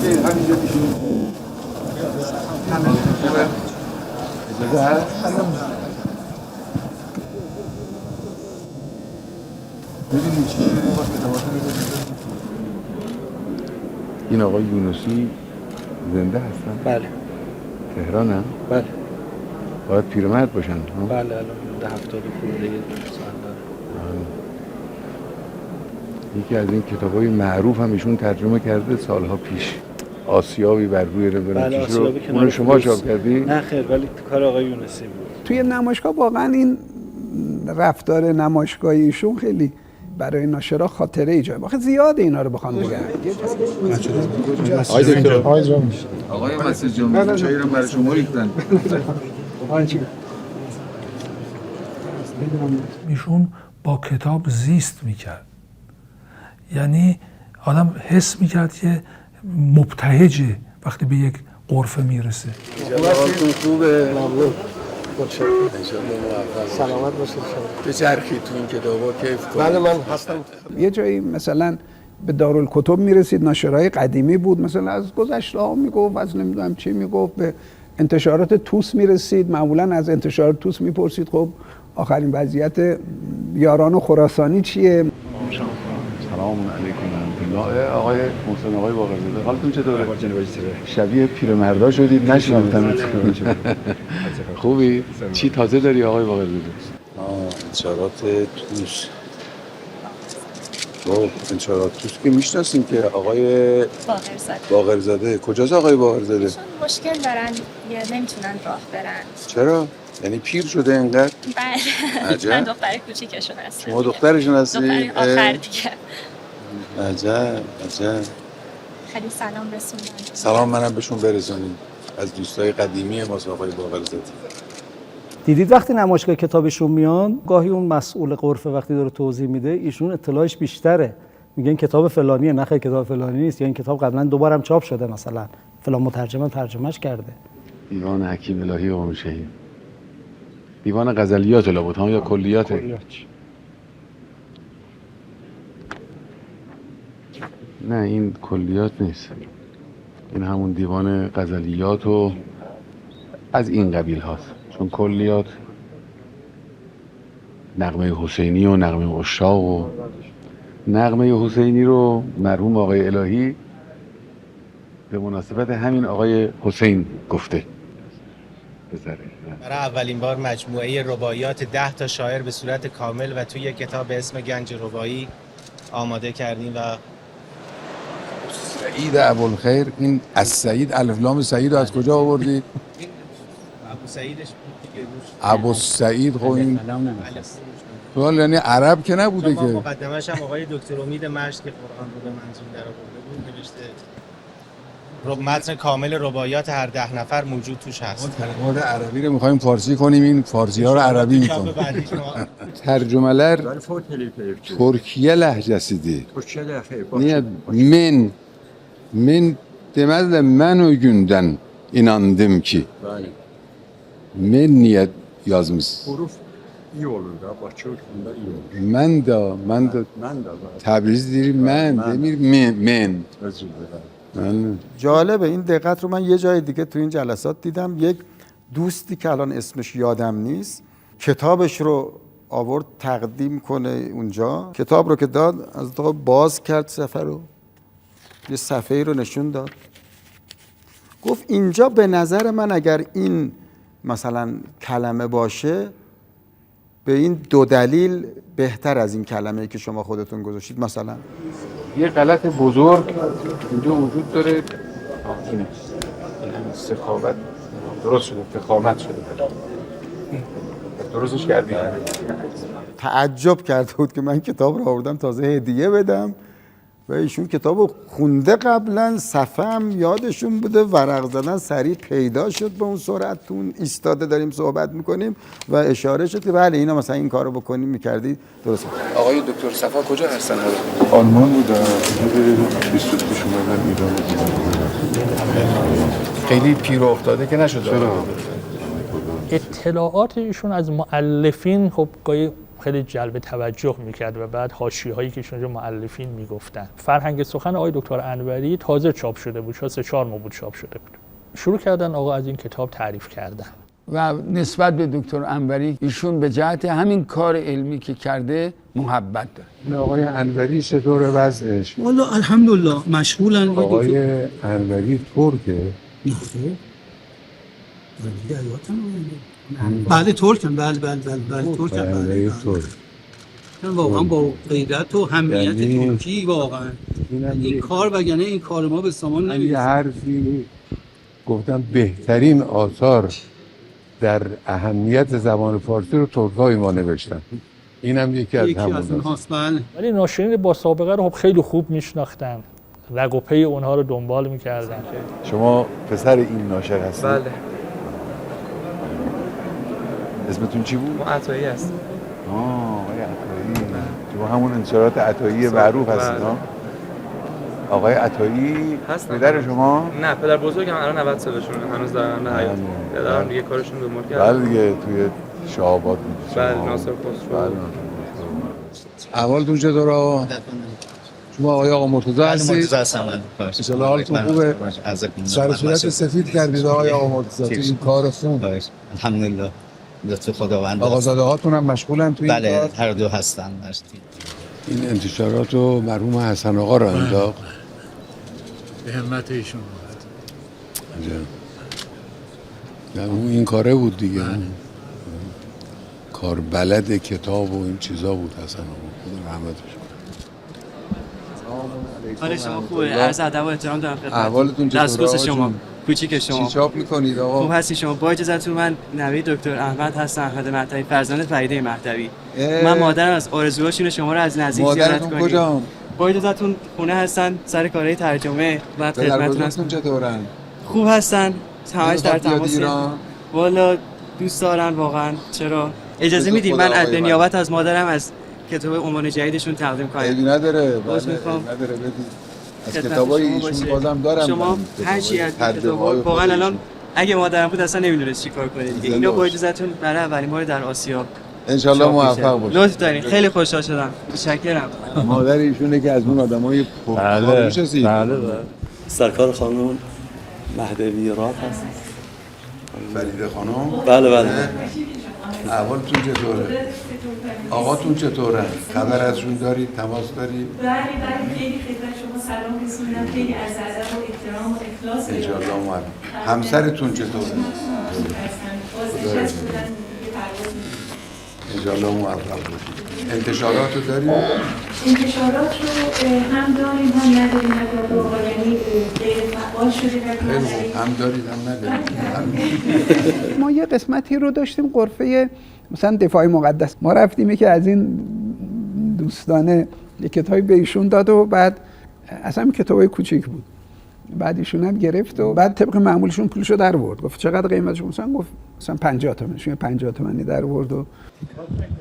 همینجا میشین. اجازه هست؟ ببینیم چی با کتابات می‌کنید. این آقای یونسی زنده هستن؟ بله. تهران هم؟ بله. باید پیرمرد باشن؟ بله الان 70 خورده سال داره. یکی از این کتاب‌های معروف هم ایشون ترجمه کرده سالها پیش. آسیابی بر روی ربرانتیش رو اون شما چاپ کردی؟ نه خیر، ولی کار آقای یونسی بود. توی نمایشگاه واقعا این رفتار نمایشگاهی ایشون خیلی برای ناشرا خاطره ایجاد. واقعا زیاده اینا رو بخوام بگم. آقای مسجد جامعه چایی رو برای شما ریختن. ایشون با کتاب زیست میکرد، یعنی آدم حس میکرد که مبتهجه وقتی به یک غرفه میرسه. خوبه. ممنون. سلامت باشید. بچرخی تو این کتابا کیف کن. بله من هستم. یه جایی مثلا به دارالکتب میرسید، ناشرای قدیمی بود، مثلا از گذشته ها میگفت، از نمیدونم چی میگفت، به انتشارات توس میرسید، معمولا از انتشارات توس میپرسید خب آخرین وضعیت یاران و خراسانی چیه؟ سلام علیکم. آقای محسن آقای باقرزاده، حالتون چطوره؟ شبیه پیرمردا شدید، نشناختم. خوبی؟ چی تازه داری آقای باقرزاده؟ انتشارات توس. انتشارات توس که میشناسیم که آقای باقرزاده. کجاست آقای باقرزاده؟ مشکل دارن یا نمیتونن راه برن. چرا؟ یعنی پیر شده اینقدر؟ بله. عجب. من دختر کوچیکشون هستم. شما دخترشون هستی؟ دختر آخر دیگه. عجب. خیلی سلام رسوندن. سلام منم بهشون برسونید از دوستای قدیمی ما آقای باقرزاده. دیدید وقتی نمایشگاه کتابشون میان، گاهی اون مسئول غرفه وقتی داره توضیح میده، ایشون اطلاعش بیشتره. میگن کتاب فلانیه، نه خیر کتاب فلانی نیست، یا این کتاب قبلا دوبارم چاپ شده، مثلا فلان مترجم ترجمهش کرده. دیوان حکیم الهی قومشهی. دیوان غزلیات لابد ها یا کلیات؟ نه این کلیات نیست. این همون دیوان غزلیات و از این قبیل هاست. چون کلیات نغمه حسینی و نغمه عشاق و نغمه حسینی رو مرحوم آقای الهی به مناسبت همین آقای حسین گفته. برای اولین بار مجموعه رباعیات 10 تا شاعر به صورت کامل و توی یک کتاب به اسم گنج رباعی آماده کردیم. و سعید ابوالخیر، این از سعید الف لام سعید رو از کجا آوردید؟ ابو سعیدش ابو سعید. خب این سوال یعنی عرب که نبوده که. مقدمش هم آقای دکتر امید مشت که قرآن رو به منظور در آورده بود نوشته. متن کامل رباعیات هر 10 نفر موجود توش هست. کلمات عربی رو می‌خوایم فارسی کنیم، این فارسی ها رو عربی می‌کنیم. ترجمه‌ler ترکیه لهجesidir. Niye? Men demezler ben o günden inandım ki. Men niye yazmış? iyi olur da Bakırköy'de iyi olur. من de تبریز دیری من demir men. Özür dilerim. جالبه این دقت رو من یه جای دیگه تو این جلسات دیدم. یک دوستی که الان اسمش یادم نیست کتابش رو آورد تقدیم کنه اونجا، کتاب رو که داد از تا باز کرد صفحه رو، یه صفحه رو نشون داد، گفت اینجا به نظر من اگر این مثلا کلمه باشه به این 2 دلیل بهتر از این کلمه‌ای که شما خودتون گذاشتید. مثلا یه غلط بزرگ اینجا وجود داره، اینه سخاوت درست شده، فخامت شده، درستش کردیم. تعجب کرده بود که من کتاب رو آوردم تازه هدیه بدم و ایشون کتاب رو خونده قبلا، صفحه هم یادشون بوده، ورق زدن سریع پیدا شد به اون سرعت، تو اون ایستاده داریم صحبت میکنیم و اشاره شد که بله اینا مثلا این کارو بکنیم میکردید درست. آقای دکتر صفا کجا هستن؟ آلمان بودن 22 پیش اومدن ایران. خیلی پیر افتاده که نشده. اطلاعات ایشون از مؤلفین خب گاهی خیلی جلب توجه میکرد و بعد حاشیه‌هایی که شونجا مؤلفین میگفتن. فرهنگ سخن آقای دکتر انوری تازه چاپ شده بود، شاید 3-4 ماه بود چاپ شده بود. شروع کردن آقا از این کتاب تعریف کردن و نسبت به دکتر انوری ایشون به جهت همین کار علمی که کرده محبت داره. آقای انوری چطور وضعش؟ والا الحمدلله مشغولن. آقای انوری ترکه؟ بله ترکن، بله ترکن. انوری ترک. واقعا با غیرت و همیت ترکی واقعا این کار وگرنه این کار ما به سامان یه نمیرسه. حرفی گفتم بهترین آثار در اهمیت زبان فارسی رو ترک‌های ما نوشتن. اینم یکی از اونهاست. بله. ولی ناشرین با سابقه رو خیلی خوب میشناختن، رگ و پی اونها رو دنبال میکردن. شما پسر این ناشر هستید؟ بله. اسمتون چی بود؟ ما عطایی هستیم. آقای عطایی. شما همون انتشارات عطایی معروف هستید ها؟ آقای عطایی پدر شما؟ نه پدر بزرگم الان 90 سالشونه، هنوز دارن نه حیات. پدرم دیگه کارشون به مرگ کرد. بله دیگه توی شعبات بود. بله ناصر خسرو. بله. احوالتون چطوره آقا؟ شما آقا مرتضی هستید؟ مرتضی هستم. ان شاءالله حالتون خوبه. سر صورت سفید کردید آقا مرتضی تو این کار خون. الحمدلله. لطف خداوند. آقازاده هاتون هم مشغولن تو این کار؟ بله هر دو هستن. این انتشارات رو مرحوم حسن آقا رو انداخت. به همت ایشون. نه اون این کاره بود دیگه. کار بلد کتاب و این چیزا بود حسن آقا. خدا رحمتش کنه. حال شما خوبه؟ عرض ادب و احترام دارم خدمتتون. احوالتون چطوره؟ دستخوش شما. کوچیک شما. چی چاپ میکنید آقا؟ خوب هستی شما؟ با اجازهتون من نوید دکتر احمد هستم، احمد مهدوی، فرزند فریده مهدوی. من مادرم از آرزوهاشون شما رو از نزدیک زیارت کنیم. کجا؟ با اجازهتون خونه هستن سر کارهای ترجمه و خدمتتون هستم. چطورن؟ خوب هستن. همش در تماس. والا دوست دارن واقعا. چرا؟ اجازه میدید من به نیابت از مادرم از کتاب عنوان جدیدشون تقدیم کنم. عیبی نداره. نداره بدید. از کتابای ایشون بازم دارم. شما هر چی از کتاب‌ها واقعا الان اگه مادرم بود اصلا نمیدونست چیکار کنه دیگه. اینو با اجازهتون برای اولین بار در آسیا ان شاء الله موفق باشید. لطف دارین. خیلی خوشحال شدم. متشکرم. مادر ایشونه که از اون آدمای پرکارش هستید. بله. سرکار خانم مهدوی راد هست. فریده خانم؟ بله. احوالتون چطوره؟ آقاتون چطوره؟ خبر ازشون دارید؟ تماس دارید؟ بله خیلی خدمت شما سلام رسوندم. خیلی عرض ادب و احترام و اخلاص ان شاء الله موفق. همسرتون چطوره؟ ان شاء الله موفق باشید. انتشارات رو دارید؟ انتشارات رو هم داریم هم نداریم. یعنی غیر فعال شده هم دارید هم ندارید. ما یه قسمتی رو داشتیم غرفه مثلا دفاع مقدس. ما رفتیم که از این دوستانه یه کتابی به ایشون داد و بعد اصلا کتابای کوچیک بود. بعد ایشون هم گرفت و بعد طبق معمولشون پولشو در آورد. گفت چقدر قیمتش؟ مثلا گفت مثلا 50 تومن. 50 تومانی در آورد و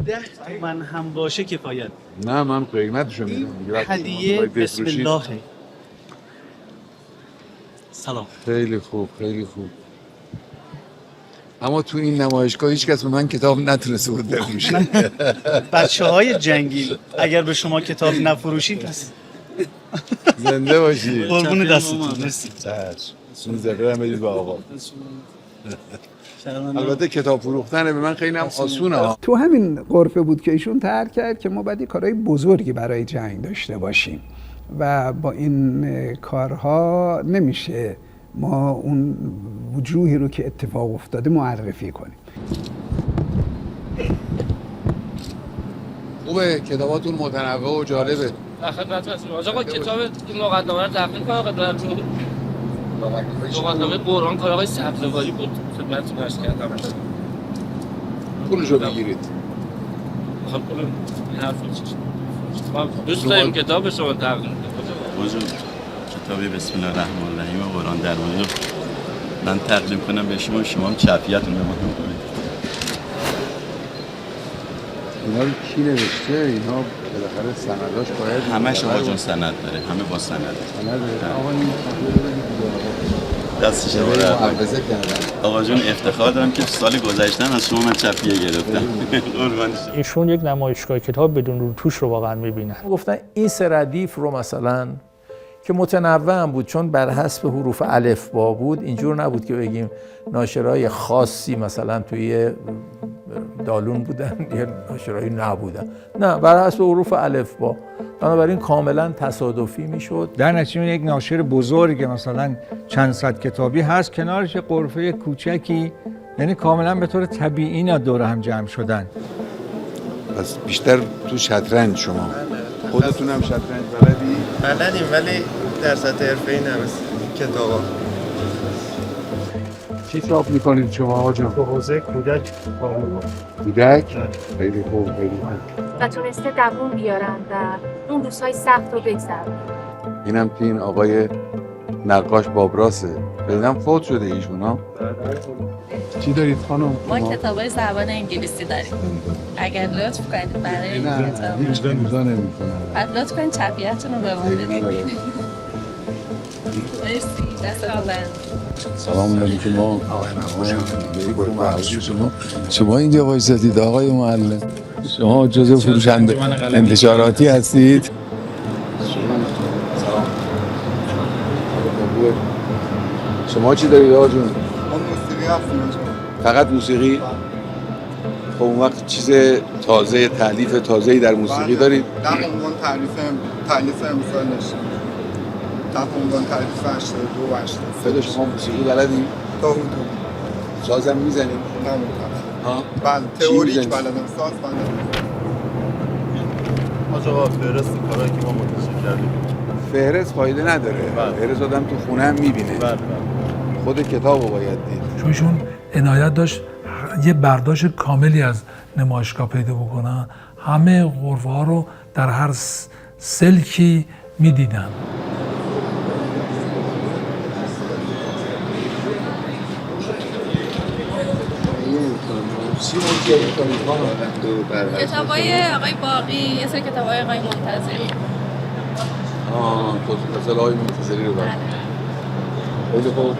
10 تومن هم باشه کفایت. نه من قیمتشو میدم. هدیه بسم الله. سلام. خیلی خوب. اما تو این نمایشگاه هیچ کس به من کتاب نتونسته بود بفروشه. بچه‌های جنگی اگر به شما کتاب نفروشید پس زنده باشید. قربون دستتون. مرسی. 16 هم بدید به آقا. البته کتاب فروختن به من خیلی هم آسونه. تو همین غرفه بود که ایشون طرح کرد که ما باید کارهای بزرگی برای جنگ داشته باشیم و با این کارها نمیشه ما اون وجوهی رو که اتفاق افتاده معرفی کنیم. خوبه کتاباتون متنوع و جالبه. خدمتتون هستم. آقا کتاب این مقدمه رو تقدیم کنم خدمتتون. مقدمه قرآن کار آقای سبزواری بود. خدمتتون عرض کردم. پولشو بگیرید. خب پول حرف چیه؟ دوست داریم کتاب شما تقدیم کنم. وجود کتابی بسم الله الرحمن الرحیم قرآن درمانی من تقدیم کنم به شما هم چفیتون رو مهم کنید. اینا رو کی نوشته؟ اینا بالاخره سنداش باید همه شما جون سند داره. همه با سند. سند داره. آقا این دست شما رو آقا جون افتخار دارم که سال گذشتم از شما من چپیه گرفتم. قربان شما. ایشون یک نمایشگاه کتاب بدون روتوش رو واقعا میبینن. گفتن این سه ردیف رو مثلا که متنوع هم بود، چون بر حسب حروف الف با بود، اینجور نبود که بگیم ناشرای خاصی مثلا توی دالون بودن یا ناشرای نبودن، نه، بر حسب حروف الف با، بنابراین کاملا تصادفی میشد. در نتیجه یک ناشر بزرگ مثلا چند صد کتابی هست، کنارش غرفه کوچکی، یعنی کاملا به طور طبیعی اینا دور هم جمع شدن. پس بیشتر تو شطرنج شما خودتون هم شطرنج بلدیم ولی در سطح حرفه‌ای نمیست کتابا. چی چاپ میکنید شما آقا جان؟ تو حوزه کودک کودک؟ خیلی خوب، خیلی خوب. و تونسته دووم بیارن و اون روزهای سخت رو بگذرونن. اینم که این آقای نقاش بابراسه، ببینم فوت شده ایشون ها. چی دارید خانم؟ ما کتابای زبان انگلیسی داریم. اگر لطف کنید برای این کتاب. هیچ امضا نمی‌کنم. بعد لطف کنید چپیتون رو به ما بدید. مرسی، دستتون بند. سلام علیکم. شما اینجا وایسادید آقای معلم؟ شما جزء فروشنده انتشاراتی هستید؟ شما چی دارید آقا جون؟ موسیقی هستیم. فقط موسیقی؟ خب اون وقت چیز تازه، تألیف تازه‌ای در موسیقی دارید؟ در عنوان تألیف امسال نشیم. در عنوان تألیف 82 و 83. خیلی شما موسیقی بلدی؟ تا حدود. سازم میزنیم؟ نه ها؟ بله، تئوریک بلدم، ساز بلدم. آقا فهرست کارهایی که ما منتشر کردیم. فهرست فایده نداره. فهرست آدم تو خونه هم میبینه. خود کتابو باید دید. چون عنایت داشت یه برداشت کاملی از نمایشگاه پیدا بکنن، همه غرفه ها رو در هر سلکی میدیدن. کتابای آقای باقی، یه سری کتابای آقای منتظری. مثلا آقای منتظری رو برد. خیلی خوب.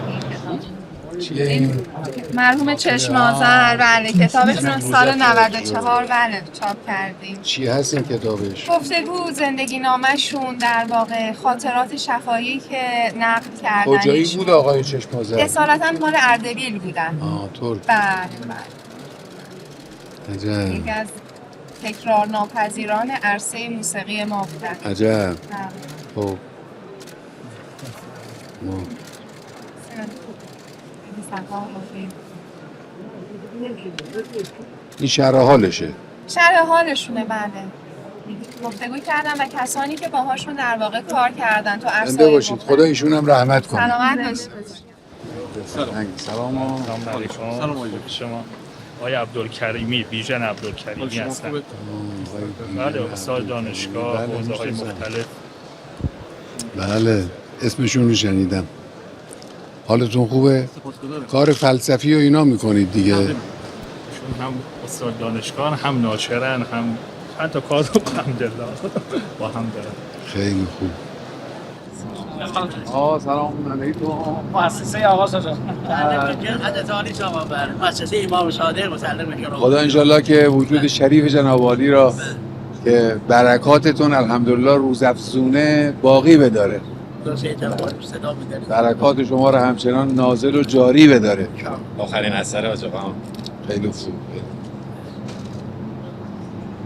مرحوم چشم آذر، بله، کتابشون رو سال 94 بله چاپ کردیم. چی هست این کتابش؟ گفتگو، زندگی نامشون، در واقع خاطرات شفاهی که نقل کردن. کجایی بود آقای چشم آذر؟ اصالتا مال اردبیل بودن. ترک. بله بله. عجب. یکی از تکرار ناپذیران عرصه موسیقی ما بودن. عجب. خب. این شرح حالشه. شرح حالشونه بله. گفتگو کردن و کسانی که باهاشون در واقع کار کردن تو عرصه. زنده باشید. خدا ایشون هم رحمت کنه. سلامت باشید. سلام علیکم. سلام علیکم. شما آقای عبدالکریمی، بیژن عبدالکریمی هستن. بله، استاد دانشگاه، حوزه‌های مختلف. بله، اسمشون رو شنیدم. حالتون خوبه؟ کار فلسفی و اینا میکنید دیگه؟ هم استاد دانشگاه، هم ناشرن، هم چند تا کار رو الحمدلله با هم دارن. خیلی خوب. سلام علیکم. مؤسسه آقا سجاد. عددانی شما بر مؤسسه امام صادق مسلم میکنم. خدا انشالله که وجود شریف جناب عالی را که برکاتتون الحمدلله روزافزونه باقی بداره. برکات شما را همچنان نازل و جاری بداره. آخرین اثر آقا خیلی خوب.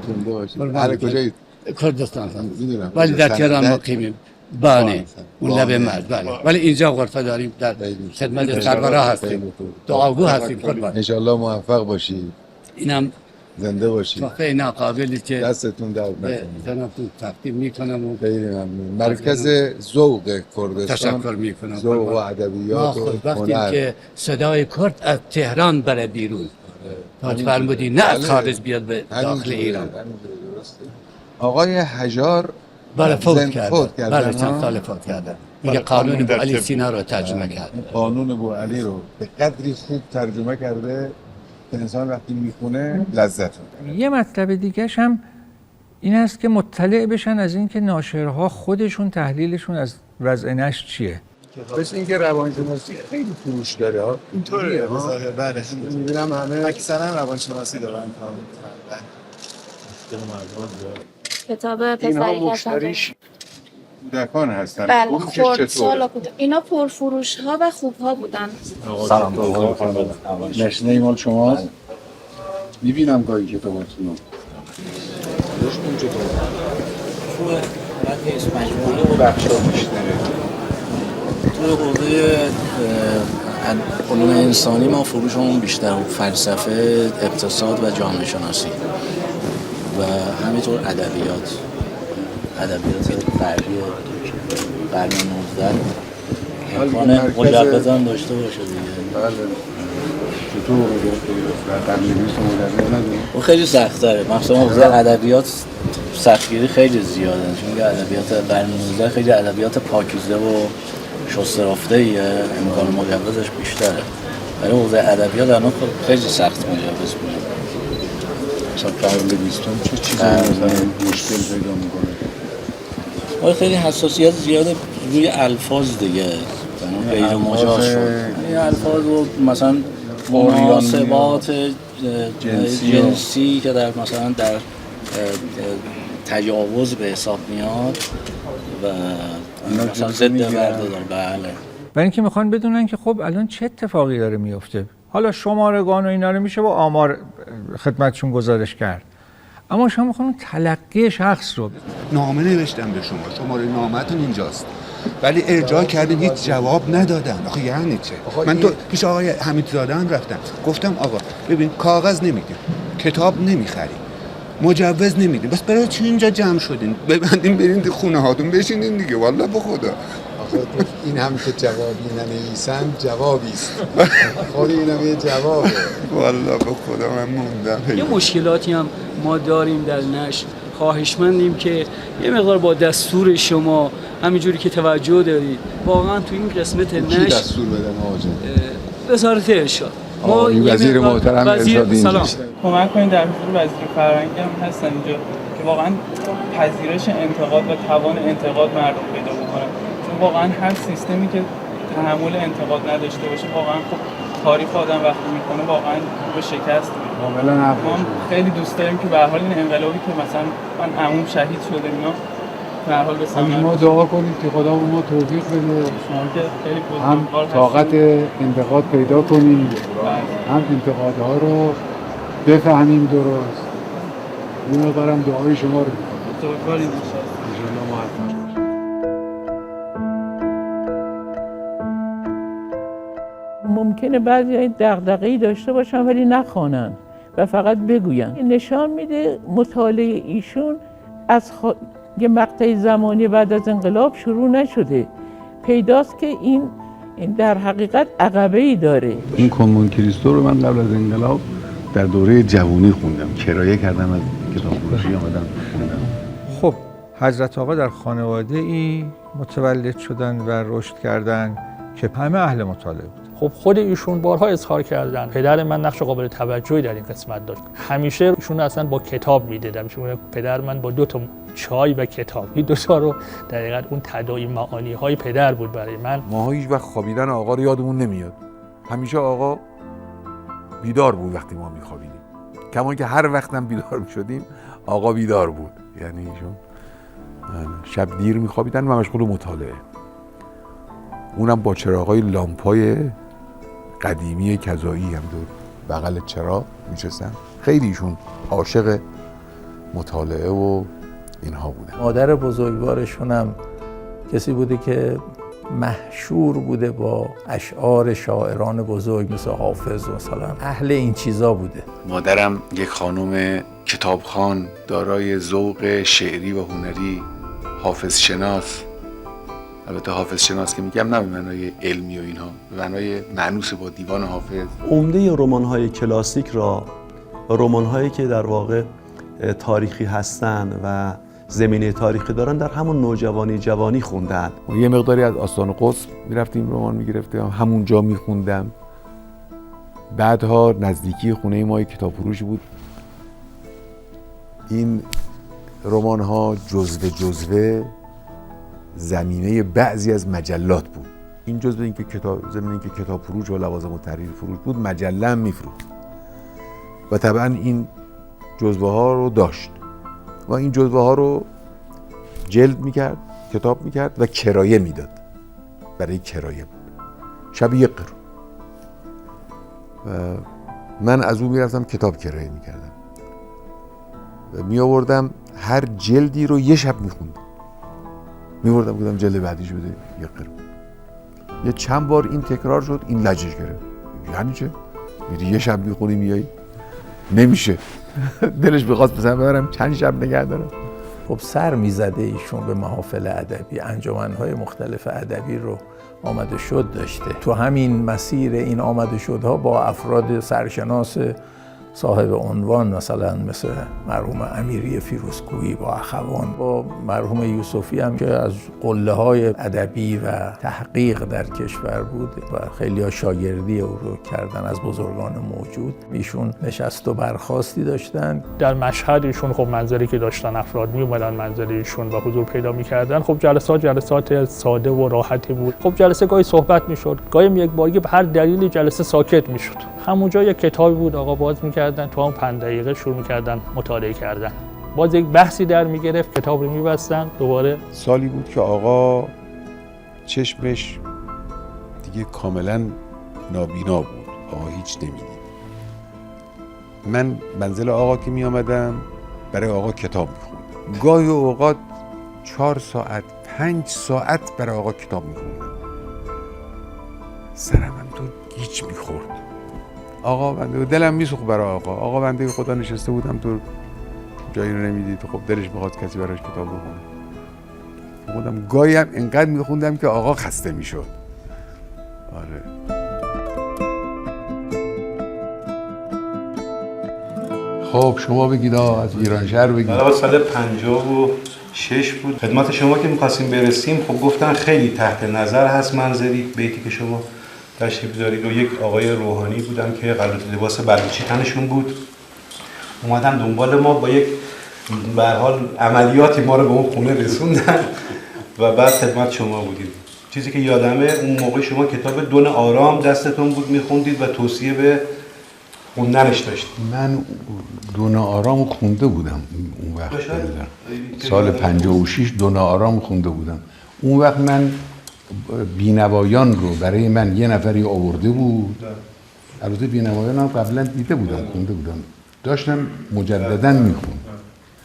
زنده باشید. اهل کجایید؟ کردستان هستم. میدونم. ولی در تهران مقیمیم. بله. اون لب مرز بله. ولی اینجا غرفه داریم، در خدمت سرورا هستیم. دعاگو هستیم قربان. ان شاءالله موفق باشید. اینم زنده باشید. تحفه ناقابلی که دستتون درد نکنه. جنابتون تقدیم میکنم. خیلی ممنون. مرکز ذوق کردستان. تشکر میکنم. ذوق و ادبیات و وقتی که صدای کرد از تهران بره بیرون. تاج فرمودی نه از خارج بیاد به داخل ایران. آقای حجار بله فوت کردن. بله چند سال فوت کردن. میگه قانون بو علی سینا رو ترجمه کرد. قانون بو علی رو به قدری خوب ترجمه کرده که انسان وقتی میخونه لذت میبره. یه مطلب دیگه‌ش هم این است که مطلع بشن از این که ناشرها خودشون تحلیلشون از وضع نشر چیه. مثل اینکه روانشناسی خیلی فروش داره ها. اینطوره بظاهر. بله میبینم همه اکثرا روانشناسی دارن کار کتاب اینها پسری که مشتریش کودکان هستن. بله فروشش خرد چطوره؟ سالا بود. اینا پرفروش ها و خوب ها بودن. سلام نشنه مال شماست؟ میبینم گاهی کتاباتون رو. داشتون چطور؟ خوبه بد نیست مجموعه و بخشا بیشتره تو حوزه علوم انسانی ما فروشمون بیشتر فلسفه اقتصاد و جامعه شناسی و همینطور ادبیات غربی قرن 19 امکان مجوز هم داشته باشه دیگه. بله چطور در قرن 20 مجوز نداره؟ و خیلی سخت‌تره مثلا حوزه ادبیات سختگیری خیلی زیاده چون که ادبیات قرن 19 خیلی ادبیات پاکیزه و شسته رفته‌ایه امکان مجوزش بیشتره ولی حوزه ادبیات الان خیلی سخت مجوز میده. مثلا قرن 20 چه چیزی مثلا مشکل پیدا میکنه؟ خیلی حساسیت زیاده روی الفاظ دیگه غیر مجاز شد این الفاظ و مثلا مناسبات جنسی که در مثلا در تجاوز به حساب میاد و مثلا ضد مرده داره. بله برای اینکه میخوان بدونن که خب الان چه اتفاقی داره میفته. حالا شمارگان و اینا رو میشه با آمار خدمتشون گزارش کرد اما شما میخوان تلقی شخص رو. نامه نوشتم به شما شماره نامتون اینجاست ولی ارجاع کردیم هیچ جواب ندادن. آخه یعنی چه؟ من تو پیش آقای حمیدزاده هم رفتم گفتم آقا ببین کاغذ نمیدیم کتاب نمیخریم مجوز نمیدیم بس برای چی اینجا جمع شدین ببندین برین خونه هاتون بشینین دیگه والله به خدا. این هم که جوابی ننویسن جوابی است. خود اینم یه جوابه. والله به خدا من موندم. یه مشکلاتی هم ما داریم در نشر خواهشمندیم که یه مقدار با دستور شما همینجوری که توجه دارید واقعا تو این قسمت نشر کی دستور بدن آقا؟ وزارت ارشاد ما وزیر محترم ارشاد سلام کمک کنید در حضور وزیر فرهنگ هم هستن اینجا که واقعا پذیرش انتقاد و توان انتقاد مردم پیدا بکنه چون واقعا هر سیستمی که تحمل انتقاد نداشته باشه واقعا خب تاریخ آدم وقتی میکنه واقعا به شکست میره. ما خیلی دوست داریم که به هر حال این انقلابی که مثلا من عموم شهید شده اینا به هر حال به ثمر ما دعا کنیم که خدا به ما توفیق بده شما که خیلی هم طاقت انتقاد پیدا کنیم هم انتقادها رو بفهمیم درست. این مقدارم دعای شما رو میکنم. توکلی انشاءالله موفق ممکنه بعضی دغدغه‌ای داشته باشن ولی نخوانن و فقط بگوین. نشان میده مطالعه ایشون از یه مقطع زمانی بعد از انقلاب شروع نشده. پیداست که این در حقیقت عقبه‌ای داره. این کنمون کریستو رو من قبل از انقلاب در دوره جوانی خوندم. کرایه کردم از کتاب فروشی آمدم خوندم. خب حضرت آقا در خانواده ای متولد شدن و رشد کردن که همه اهل مطالعه بود. خب خود ایشون بارها اظهار کردن پدر من نقش قابل توجهی در این قسمت داشت. همیشه ایشون اصلا با کتاب میدیدم. چون پدر من با 2 تا چای و کتاب این 2 تا رو در حقیقت اون تداعی معانی های پدر بود برای من. ما هیچ وقت خوابیدن آقا رو یادمون نمیاد. همیشه آقا بیدار بود وقتی ما میخوابیدیم. کما که هر وقتم بیدار میشدیم آقا بیدار بود. یعنی ایشون شب دیر میخوابیدن و مشغول مطالعه. اونم با چراغای لامپای قدیمی کذایی هم دور بغل چراغ میشستن. خیلی ایشون عاشق مطالعه و اینها بودن. مادر بزرگوارشون هم کسی بوده که مشهور بوده با اشعار شاعران بزرگ مثل حافظ و مثلا اهل این چیزا بوده. مادرم یک خانم کتابخوان دارای ذوق شعری و هنری، حافظ شناس. البته حافظ شناس که میگم نه به معنای علمی و اینها، به معنای مانوس با دیوان حافظ. عمده رمان‌های کلاسیک را رمان‌هایی که در واقع تاریخی هستند و زمینه تاریخی دارن در همون نوجوانی جوانی خوندن. یه مقداری از آستان قدس میرفتیم رمان میگرفتیم همونجا میخوندم. بعدها نزدیکی خونه ما کتاب فروشی بود. این رمان ها جزوه زمینه بعضی از مجلات بود. این جزء اینکه کتاب ضمن اینکه کتاب فروش و لوازم التحریر فروش بود، مجله هم میفروخت و طبعا این جزوه ها رو داشت و این جزوه ها رو جلد میکرد، کتاب میکرد و کرایه میداد. برای کرایه بود، شب 1 قرون. و من از اون میرفتم کتاب کرایه میکردم و میآوردم هر جلدی رو یه شب میخوندم. میوردم بودم جلد بعدیش بده 1 قرون. یه چند بار این تکرار شد، این لجش گرفت. یعنی چه؟ میری یه شب میخونی میایی؟ نمیشه. دلش بخواست مثلا ببرم چند شب نگه دارم. خب سر میزده ایشون به محافل ادبی، انجمن‌های مختلف ادبی رو آمد و شد داشته. تو همین مسیر این آمد و شدها با افراد سرشناس صاحب عنوان مثلا مثل مرحوم امیری فیروزکویی با اخوان، با مرحوم یوسفی هم که از قله‌های ادبی و تحقیق در کشور بود و خیلی‌ها شاگردی او رو کردن از بزرگان موجود. ایشون نشست و برخاستی داشتن. در مشهد ایشون خب منظری که داشتن افراد می اومدن منظر ایشون و حضور پیدا می‌کردن. خب جلسات ساده و راحتی بود. خب جلسه گاهی صحبت می‌شد، گاهی یک بارگی به هر دلیلی جلسه ساکت می‌شد. همونجا یک کتابی بود آقا باز می‌کردن، تو هم 5 دقیقه شروع می‌کردن مطالعه کردن. باز یک بحثی در می‌گرفت، کتاب رو می‌بستن دوباره. سالی بود که آقا چشمش دیگه کاملا نابینا بود، آقا هیچ نمی‌دید. من منزل آقا که می‌آمدم برای آقا کتاب می‌خوندم. گاهی اوقات 4 ساعت 5 ساعت برای آقا کتاب می‌خوندم. سرم هم تو گیج می‌خورد. آقا بنده دلم میسوخت برای آقا بنده خدا نشسته بودم تو جایی رو نمیدید، خب دلش میخواد کسی براش کتاب بخونه. خودم گاهی هم انقدر میخوندم که آقا خسته میشد. آره. خب شما بگید از ایران شهر بگید. سال 56 بود. خدمت شما که می‌خواستیم برسیم، خب گفتن خیلی تحت نظر هست منظری بیتی که شما تشریف دارید و یک آقای روحانی بودن که قلات لباس بلوچی تنشون بود، اومدن دنبال ما با یک به هر حال عملیاتی ما رو به اون خونه رسوندن و بعد خدمت شما بودیم. چیزی که یادمه اون موقع شما کتاب دون آرام دستتون بود میخوندید و توصیه به خوندنش داشتید. من دون آرام خونده بودم اون وقت. سال 56 دون آرام خونده بودم. اون وقت من بینوایان رو برای من یه نفری آورده بود. البته بینوایان هم قبلا دیده بودم، خونده بودم، داشتم مجددا میخوندم.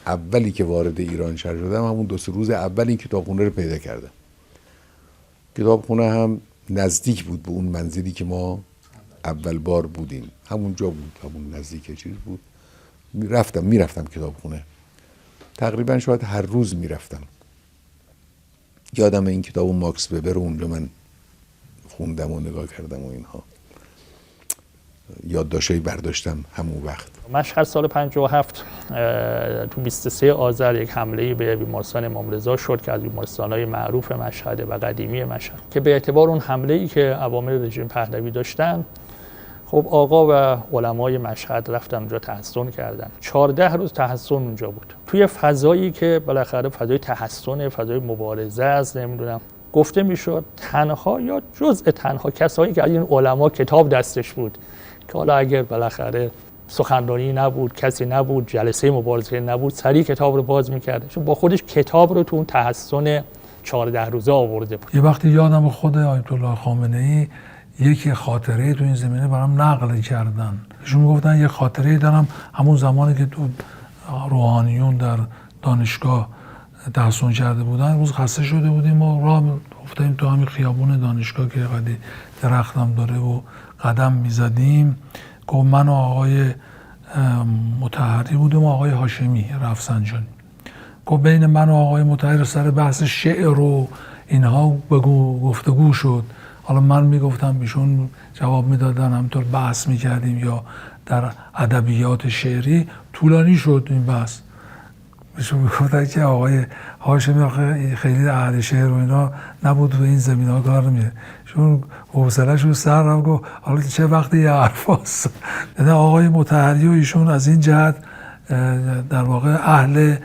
اولی که وارد ایران شهر شدم همون 2-3 روز اول این کتابخونه رو پیدا کردم. کتابخونه هم نزدیک بود به اون منزلی که ما اول بار بودیم، همونجا بود، همون نزدیک چیز بود. میرفتم کتابخونه، تقریبا شاید هر روز میرفتم. یادم این کتاب ماکس وبر رو اونجا من خوندم و نگاه کردم و اینها، یادداشتایی برداشتم همون وقت. مشهد سال 57 تو 23 آذر یک حمله به بیمارستان امام رضا شد که از بیمارستان‌های معروف مشهد و قدیمی مشهد، که به اعتبار اون حمله‌ای که عوامل رژیم پهلوی داشتن، خب آقا و علمای مشهد رفتن اونجا تحصن کردن. 14 روز تحصن اونجا بود، توی فضایی که بالاخره فضای تحصن، فضای مبارزه است. نمیدونم گفته میشد تنها یا جزء تنها کسایی که از این علما کتاب دستش بود که حالا اگر بالاخره سخنرانی نبود، کسی نبود، جلسه مبارزه نبود، سریع کتاب رو باز می‌کرد، چون با خودش کتاب رو تو اون تحصن 14 روزه آورده بود. یه وقتی یادم خود آیت الله خامنه‌ای یک خاطره تو این زمینه برام نقل کردن. ایشون میگفتن یه خاطره دارم همون زمانی که تو روحانیون در دانشگاه تحصن کرده بودن، روز خسته شده بودیم و راه افتادیم تو همین خیابون دانشگاه که قدی درختم داره و قدم میزدیم. گفت من و آقای مطهری بودیم و آقای هاشمی رفسنجانی. گفت بین من و آقای مطهری سر بحث شعر و اینها گفتگو شد. حالا من میگفتم، ایشون جواب میدادن، همینطور بحث میکردیم یا در ادبیات شعری طولانی شد این بحث. ایشون میگفتن که آقای هاشمی خیلی اهل شعر و اینا نبود و این زمین ها کار نمیده. چون حوصله‌ش رو سر رفت، گفت حالا چه وقتی یه حرفاست. آقای مطهری و ایشون از این جهت در واقع اهل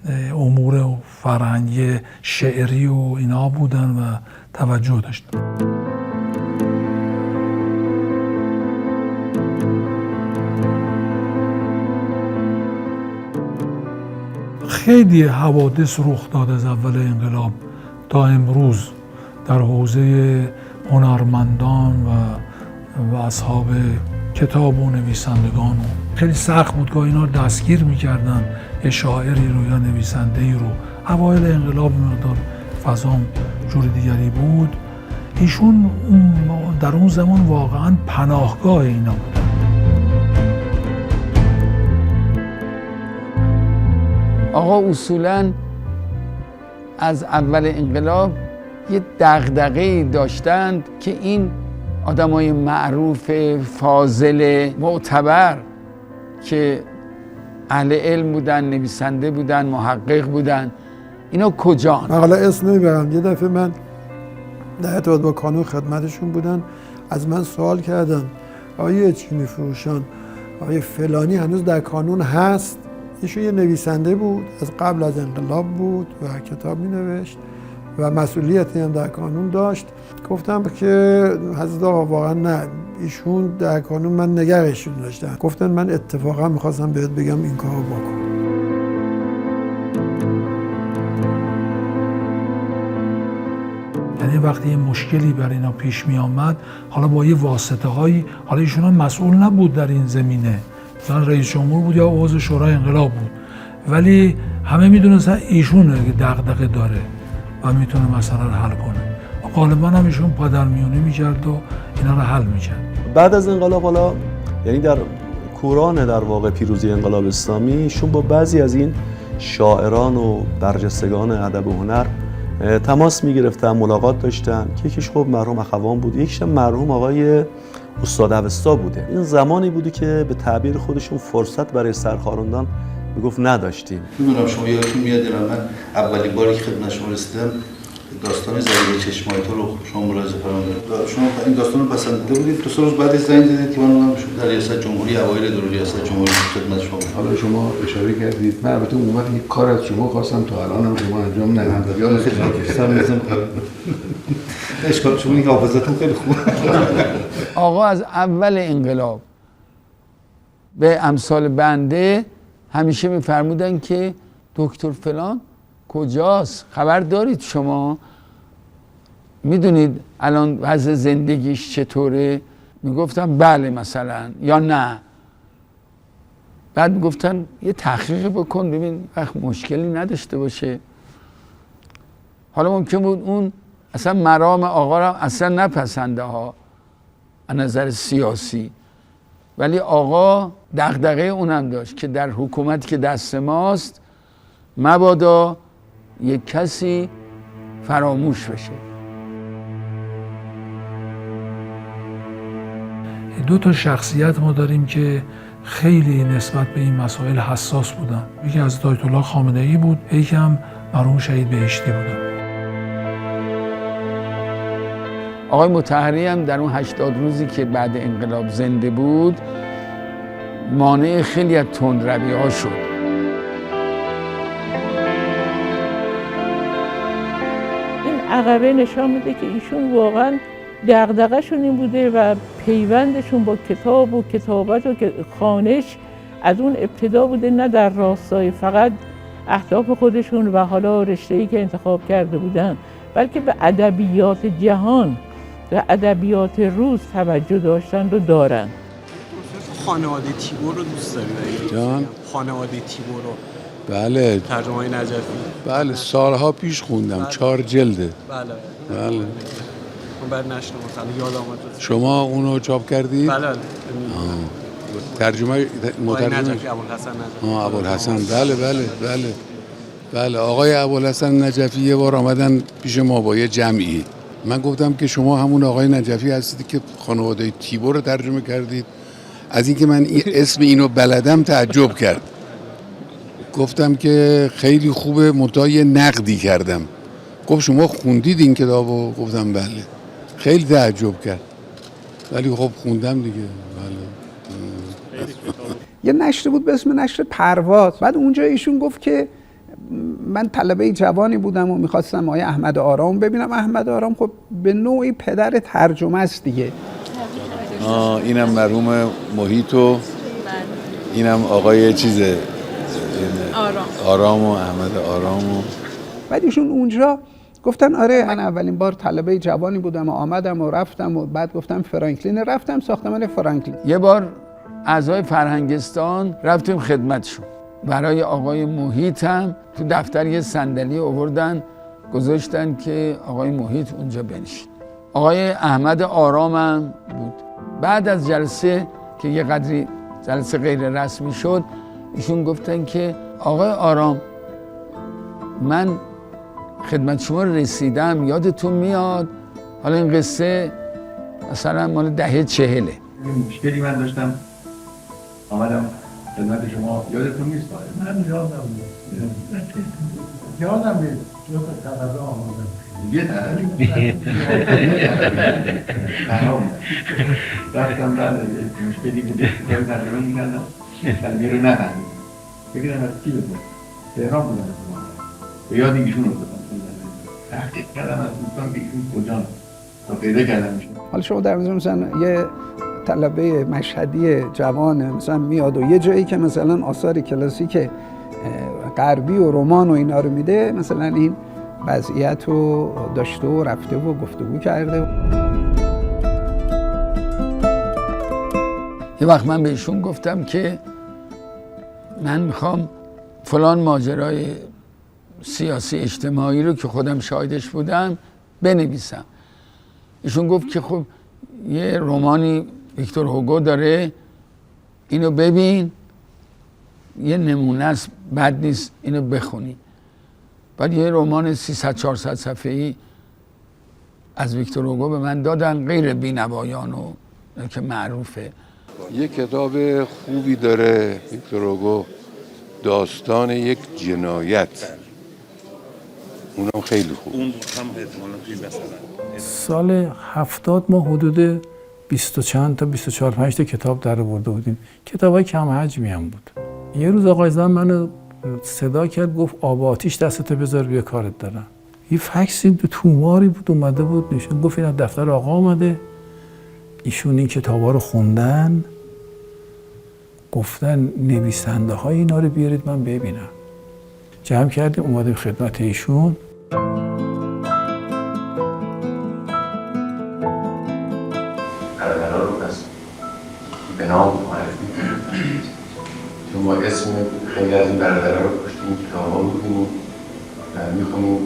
امور فرهنگی شعری و اینا بودن و توجه داشتن. خیلی حوادث رخ داد از اول انقلاب تا امروز در حوزه هنرمندان و اصحاب کتاب و نویسندگان. خیلی سخت بود که اینا دستگیر میکردن، یه شاعری رو یا نویسنده‌ای رو. اوایل انقلاب مقدار فضام جور دیگری بود. ایشون در اون زمان واقعا پناهگاه اینا بود. آقا اصولاً از اول انقلاب یه دغدغه‌ای داشتند که این آدمای معروف، فاضل، معتبر که اهل علم بودن، نویسنده بودن، محقق بودن، اینا کجان؟ من حالا اسم نمیبرم. یه دفعه من در ارتباط با کانون خدمتشون بودن، از من سوال کردن آقای چینی فروشان، آقای فلانی هنوز در کانون هست؟ ایشون یه نویسنده بود، از قبل از انقلاب بود و کتاب می‌نوشت و مسئولیتی هم در کانون داشت. گفتم که حضرت آقا واقعا نه، ایشون در کانون من نگرشون داشتم. گفتن من اتفاقا میخواستم بهت بگم این کارو بکن. یعنی وقتی یه مشکلی برای اینا پیش می آمد، حالا با یه واسطه هایی، حالا ایشون هم مسئول نبود در این زمینه، مثلا رئیس جمهور بود یا عضو شورای انقلاب بود، ولی همه میدونستن ایشونه که دغدغه داره و میتونه مسئله رو حل کنه. غالبا هم ایشون پادرمیونی میکرد و اینا رو حل میکرد. بعد از انقلاب، حالا یعنی در کوران در واقع پیروزی انقلاب اسلامی، ایشون با بعضی از این شاعران و برجستگان ادب و هنر تماس میگرفتن، ملاقات داشتن که یکیش خب مرحوم اخوان بود، یکیش هم مرحوم آقای استاد اوستا بوده. این زمانی بوده که به تعبیر خودشون فرصت برای سرخاراندن میگفت نداشتیم. میدونم شما یادتون میاد من اولین باری که خدمت شما رسیدم داستان زلیل چشمای تو رو شما ملاحظه فرمودید. شما این داستان رو پسندیده بودید، 2 روز بعد زنگ زدید که من اومدم در ریاست جمهوری، اوایل دور ریاست جمهوری خدمت شما. حالا شما اشاره کردید، من البته اون وقت یک کار از شما خواستم تا الان هم شما انجام ندادید. یادتون اشکال شما این حافظتون خیلی خوبه. آقا از اول انقلاب به امثال بنده همیشه میفرمودن که دکتر فلان کجاست؟ خبر دارید شما؟ میدونید الان وضع زندگیش چطوره؟ میگفتم بله مثلا، یا نه. بعد میگفتن یه تحقیق بکن ببین وقت مشکلی نداشته باشه. حالا ممکن بود اون اصلا مرام آقا را اصلا نپسنده ها از نظر سیاسی، ولی آقا دغدغه اونم داشت که در حکومتی که دست ماست مبادا یک کسی فراموش بشه. 2 شخصیت ما داریم که خیلی نسبت به این مسائل حساس بودن. یکی از آیت الله خامنه‌ای بود، یکی هم مرحوم شهید بهشتی بودن. آقای مطهری هم در اون 80 روزی که بعد انقلاب زنده بود مانع خیلی از تندروی‌ها شد. عقبه نشان میده که ایشون واقعا دغدغه‌شون این بوده و پیوندشون با کتاب و کتابت و خوانش از اون ابتدا بوده، نه در راستای فقط اهداف خودشون و حالا رشته‌ای که انتخاب کرده بودن، بلکه به ادبیات جهان و ادبیات روز توجه داشتن و دارن. خانواده تیبور رو دوست داری؟ جان؟ خانواده تیبور رو. بله. ترجمه های نجفی. بله سالها پیش خوندم. 4 جلده. بله. بله. من بر نشر مثلا یاد آمد. شما اونو چاپ کردید؟ بله. ترجمه مترجم نجفی، ابوالحسن نجفی. ابوالحسن. بله. آقای ابوالحسن نجفی یه بار آمدن پیش ما با یه جمعی. من گفتم که شما همون آقای نجفی هستید که خانواده تیبور رو ترجمه کردید. از اینکه من اسم اینو بلدم تعجب کرد. گفتم که خیلی خوبه، منتها یه نقدی کردم. گفت شما خوندید این کتابو؟ گفتم بله. خیلی تعجب کرد، ولی خب خوندم دیگه. بله. یه نشر بود به اسم نشر پرواز. بعد اونجا ایشون گفت که من طلبه جوانی بودم و میخواستم آقای احمد آرام ببینم. احمد آرام خب به نوعی پدر ترجمه است دیگه. اینم مرحوم محیط و اینم آقای چیزه آرام و احمد آرام و بعد ایشون اونجا گفتن آره من اولین بار طلبه جوانی بودم و آمدم و رفتم و بعد گفتم فرانکلین، رفتم ساختمان فرانکلین. یه بار اعضای فرهنگستان رفتیم خدمتشون، برای آقای محیط هم تو دفتر یه صندلی آوردن گذاشتن که آقای محیط اونجا بنشین. آقای احمد آرام هم بود. بعد از جلسه که یه قدری جلسه غیر رسمی شد، ایشون گفتن که آقای آرام من خدمت شما رسیدم، یادتون میاد حالا این قصه مثلا مال دهه 40، مشکلی من داشتم آمدم خدمت شما، یادتون نیست؟ من یادم میاد دو تا طلبه آمدم. یه رفتم بعد مشکلی بوده که ترجمه می‌کردم، کلمه رو نفهمیدم. بگیرم از کی بودم؟ تهران بودم. به یاد ایشون افتادم. تحقیق کردم از دوستان که ایشون کجا تا پیدا کردم ایشون. حالا شما در مثلا یه طلبه مشهدی جوان مثلا میاد و یه جایی که مثلا آثار کلاسیک غربی و رمان و اینا رو میده، مثلا این وضعیت رو داشته و رفته و گفتگو کرده. یه وقت من بهشون گفتم که من میخوام فلان ماجرای سیاسی اجتماعی رو که خودم شاهدش بودم بنویسم. ایشون گفت که خب یه رمانی ویکتور هوگو داره، اینو ببین، یه نمونه است، بد نیست اینو بخونی. بعد یه رمان 300-400 صفحه‌ای از ویکتور هوگو به من دادن، غیر بینوایان و که معروفه. یه کتاب خوبی داره ویکتور هوگو، داستان یک جنایت، اونم خیلی خوب. اون هم احتمالاً مثلا سال 70 ما حدود 20 چند تا 24-25 تا کتاب در آورده بودیم. کتابای کم حجمی هم بود. یه روز آقای زن منو صدا کرد، گفت آب آتیش دستتو بذار بیا کارت دارم. یه فکسی توماری بود اومده بود نشون، گفت این از دفتر آقا اومده، ایشون این کتابا رو خوندن، گفتن نویسنده های اینا رو بیارید من ببینم. جمع کردیم اومدیم خدمت ایشون. برادرها رو پس به نام معرفی کنیم، چون ما اسم خیلی از این برادرها رو پشتیم کتاب‌ها رو بودیم و می‌خونیم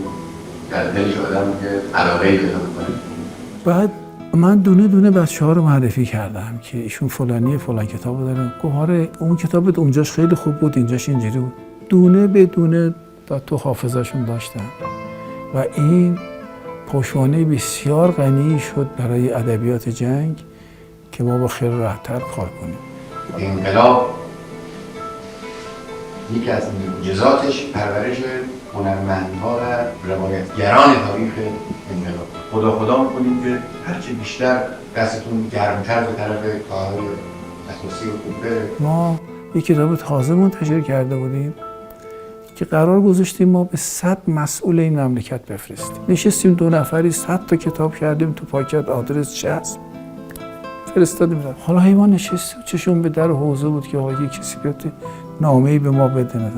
در دلش آدم که علاقه پیدا کنیم. بعد من دونه دونه بچه‌ها رو معرفی کردم که ایشون فلانی فلان کتابو داره. گفت آره اون کتابت اونجاش خیلی خوب بود، اینجاش اینجوری بود. دونه به دونه تو حافظه‌شون داشتن و این پشتوانه بسیار غنی شد برای ادبیات جنگ که ما با خیلی راحت‌تر کار کنیم. انقلاب یکی از معجزاتش پرورش هنرمندها و روایتگران تاریخ انقلاب. خدا می‌کنیم که هرچی بیشتر دستتون گرمتر به طرف کارهای اساسی و خوب بره. ما یک کتاب تازه منتشر کرده بودیم که قرار گذاشتیم ما به 100 مسئول این مملکت بفرستیم. نشستیم 2 نفری 100 تا کتاب کردیم تو پاکت، آدرس چسب فرستادیم. حالا ما نشستیم چشون به در حوزه بود که آقا کسی بیاد نامه‌ای به ما بده.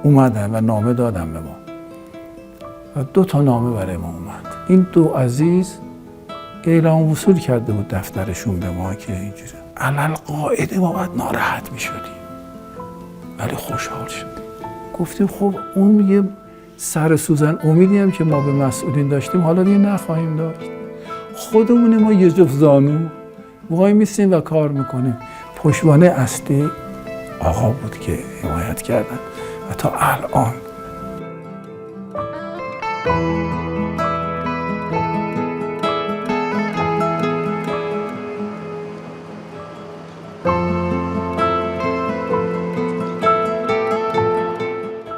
اومدن و نامه دادن به ما و 2 تا نامه برای ما اومد. این 2 عزیز اعلام وصول کرده بود دفترشون به ما که اینجوری. علل قاعده ما باید ناراحت می شدیم ولی خوشحال شدیم. گفتیم خب اون یه سر سوزن امیدی هم که ما به مسئولین داشتیم حالا دیگه نخواهیم داشت. خودمون ما یه جفت زانو وای میسیم و کار میکنیم. پشتوانه اصلی آقا بود که حمایت کردن و تا الان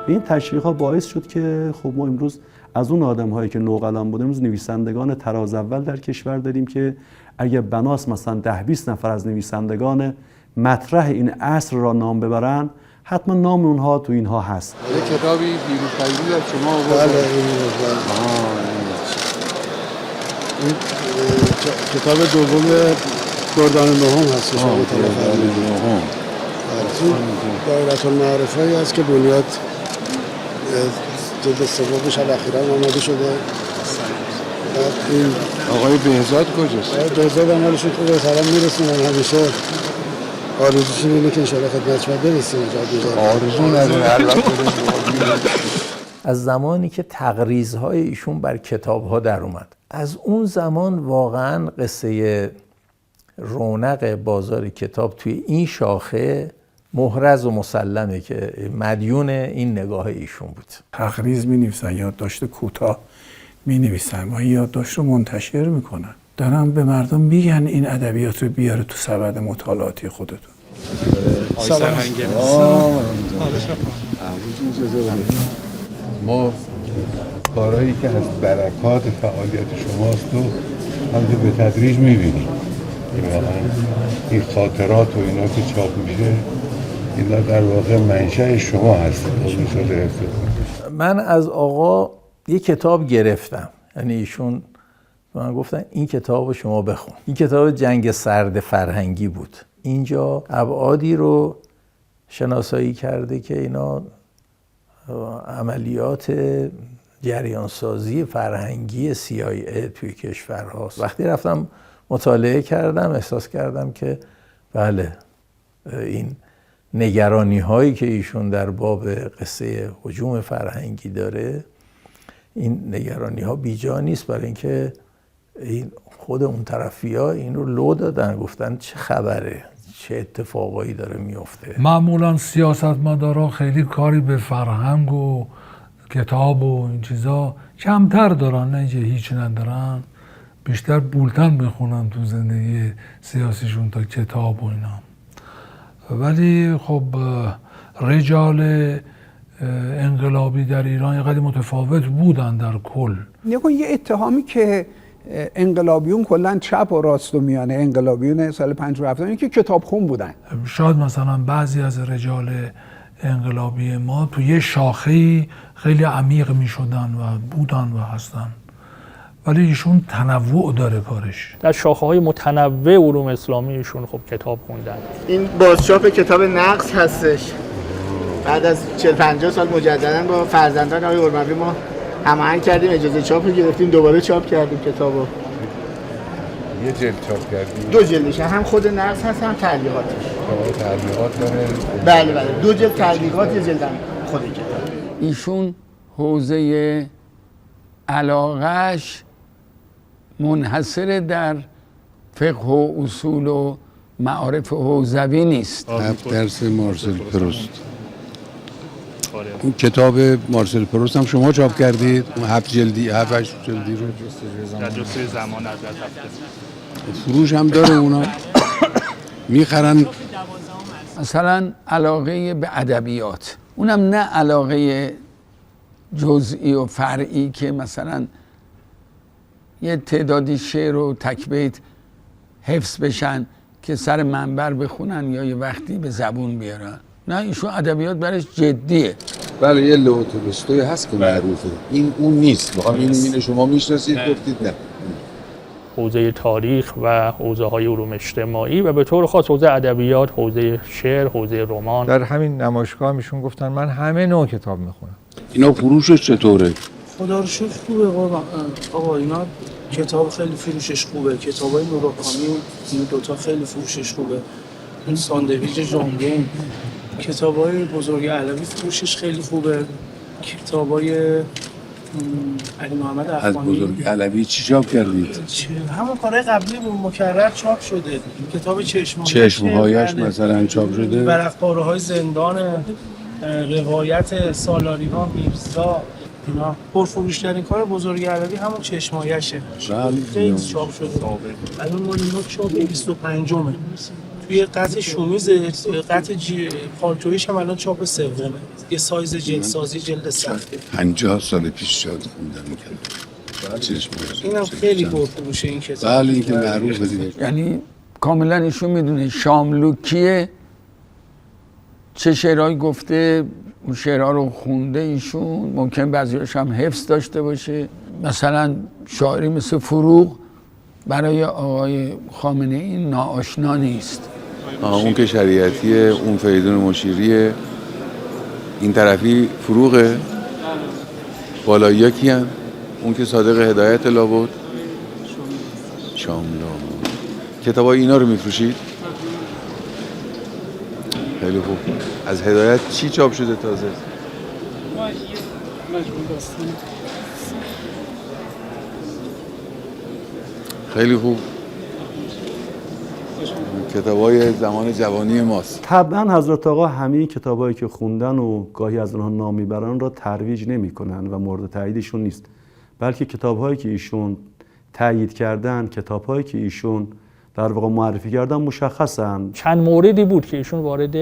این تشویق ها باعث شد که خب ما امروز از اون آدم هایی که نوقلم بودن امروز نویسندگان تراز اول در کشور داریم که اگر بناس مثلا 10-20 نفر از نویسندگان مطرح این عصر را نام ببرن، حتما نام اونها تو اینها هست. یه کتابی بیرون پیرو از شما آورد. بله این کتاب دوم گردان نهم هست که شما مطالعه فرمودید. دایره المعارفه‌ای هست که بنیاد جلد سومش هم اخیراً آماده شده. این آقای بهزاد کجاست؟ آقای بهزاد هم حالشون خوبه، سلام میرسیم. همیشه آرزوشون اینه که انشاءالله خدمت شما برسیم. آرزو نداره. از زمانی که تقریض‌های ایشون بر کتاب‌ها در اومد، از اون زمان واقعاً قصه رونق بازار کتاب توی این شاخه محرز و مسلمه که مدیون این نگاه ایشون بود. تقریض می‌نویسن، یادداشت کوتاه می‌نویسن و یادداشت رو منتشر میکنن، دارن به مردم میگن این ادبیات رو بیاره تو سبد مطالعاتی خودتون. ما کارهایی که از برکات فعالیت شماست و همینطور به تدریج میبینیم. این خاطرات و اینا که چاپ میشه اینا در واقع منشأ شما هست. من از آقا یک کتاب گرفتم، یعنی ایشون به من گفتن این کتاب رو شما بخون. این کتاب جنگ سرد فرهنگی بود. اینجا ابعادی رو شناسایی کرده که اینا عملیات جریانسازی فرهنگی CIA توی کشور هاست. وقتی رفتم مطالعه کردم احساس کردم که بله، این نگرانی هایی که ایشون در باب قصه هجوم فرهنگی داره، این نگرانی ها بیجا نیست، برای اینکه این خود اون طرفی ها این رو لو دادن، گفتن چه خبره، چه اتفاقایی داره میفته. معمولا سیاستمدارا خیلی کاری به فرهنگ و کتاب و این چیزا کمتر دارن، نه اینکه هیچ ندارن، بیشتر بولتن بخونن تو زندگی سیاسیشون تا کتاب و اینا. ولی خب رجال انقلابی در ایران یه قدری متفاوت بودن در کل. نگاه یه اتهامی که انقلابیون کلا چپ و راست و میانه، انقلابیون سال 57 اینه که کتابخون بودن. شاید مثلا بعضی از رجال انقلابی ما تو یه شاخه‌ای خیلی عمیق میشدن و بودن و هستن، ولی ایشون تنوع داره کارش. در شاخه‌های متنوع علوم اسلامی ایشون خب کتاب خوندن. این بازچاپ کتاب نقص هستش. بعد از 40-50 سال مجددا با فرزندان آقای اورموی ما هماهنگ کردیم، اجازه چاپ رو گرفتیم، دوباره چاپ کردیم کتابو. یه جلد چاپ کردیم. 2 جلدش، هم خود نقص هست هم تعلیقاتش. تعلیقات داره. بله 2 جلد تعلیقات، یه جلد هم خود کتاب. ایشون حوزه علاقش منحصر در فقه و اصول و معارف حوزوی نیست. درس مارسل پروست. اون کتاب مارسل پروست هم شما چاپ کردید؟ اون 7 جلدی 7-8 جلدی رو در جستجوی زمان از فروش هم داره اونا میخرن. مثلا علاقه به ادبیات، اونم نه علاقه جزئی و فرعی که مثلا یه تعدادی شعر و تکبیت حفظ بشن که سر منبر بخونن یا یه وقتی به زبون بیارن. نه، ایشون ادبیات برش جدیه. بله یه لئو تولستوی هست که معروفه، این اون نیست. این شما میشناسید گفتید نه. حوزه تاریخ و حوزه‌های علوم اجتماعی و به طور خاص حوزه ادبیات، حوزه شعر، حوزه رمان. در همین نمایشگاه میشون گفتن من همه نوع کتاب میخونم. اینا فروشش چطوره؟ خدا رو شکر خوبه آقا اینا کتاب خیلی فروشش خوبه. کتابای موراکامی این دوتا خیلی فروشش خوبه. این ساندویچ ژامبون، کتابای بزرگ علوی فروشش خیلی خوبه. کتابای علی محمد افغانی. از بزرگ علوی چی چاپ کردید؟ همون کارهای قبلی مکرر چاپ شده. کتاب چشمهایش مثلا چاپ شده. ورق‌پاره‌های زندان، روایت سالاری‌ها، میرزا، اینا پرفروش‌ترین کار بزرگ علوی همون چشمهایشه. خیلی چاپ شده. الان ما اینا چاپ 25مه. توی قطع شومیزه، قطع پالتویش هم الان چاپ 3مه. یه سایز جلدسازی جلد سخته. 50 سال پیش شاید خوندم می‌کردم. اینم خیلی پرفروشه این کتاب. بله این که معروفه دیگه. یعنی کاملا ایشون میدونه شاملوکی چه شعرهایی گفته، اون شعرها رو خونده ایشون، ممکن بعضی‌هاش هم حفظ داشته باشه. مثلا شاعری مثل فروغ برای آقای خامنه ای ناآشنا نیست. اون که شریعتیه، اون فریدون مشیریه، این طرفی فروغه، بالایی‌ها کیان؟ اون که صادق هدایت لابد، شاملو. کتابای اینا رو میفروشید؟ خیلی خوب. از هدایت چی چاپ شده تازه؟ خیلی خوب. کتابای زمان جوانی ماست. طبعا حضرت آقا همه کتابایی که خوندن و گاهی از اونها نام میبرن را ترویج نمیکنن و مورد تاییدشون نیست، بلکه کتابهایی که ایشون تایید کردن، کتابهایی که ایشون در واقع معرفی کردن مشخصن. چند موردی بود که ایشون وارد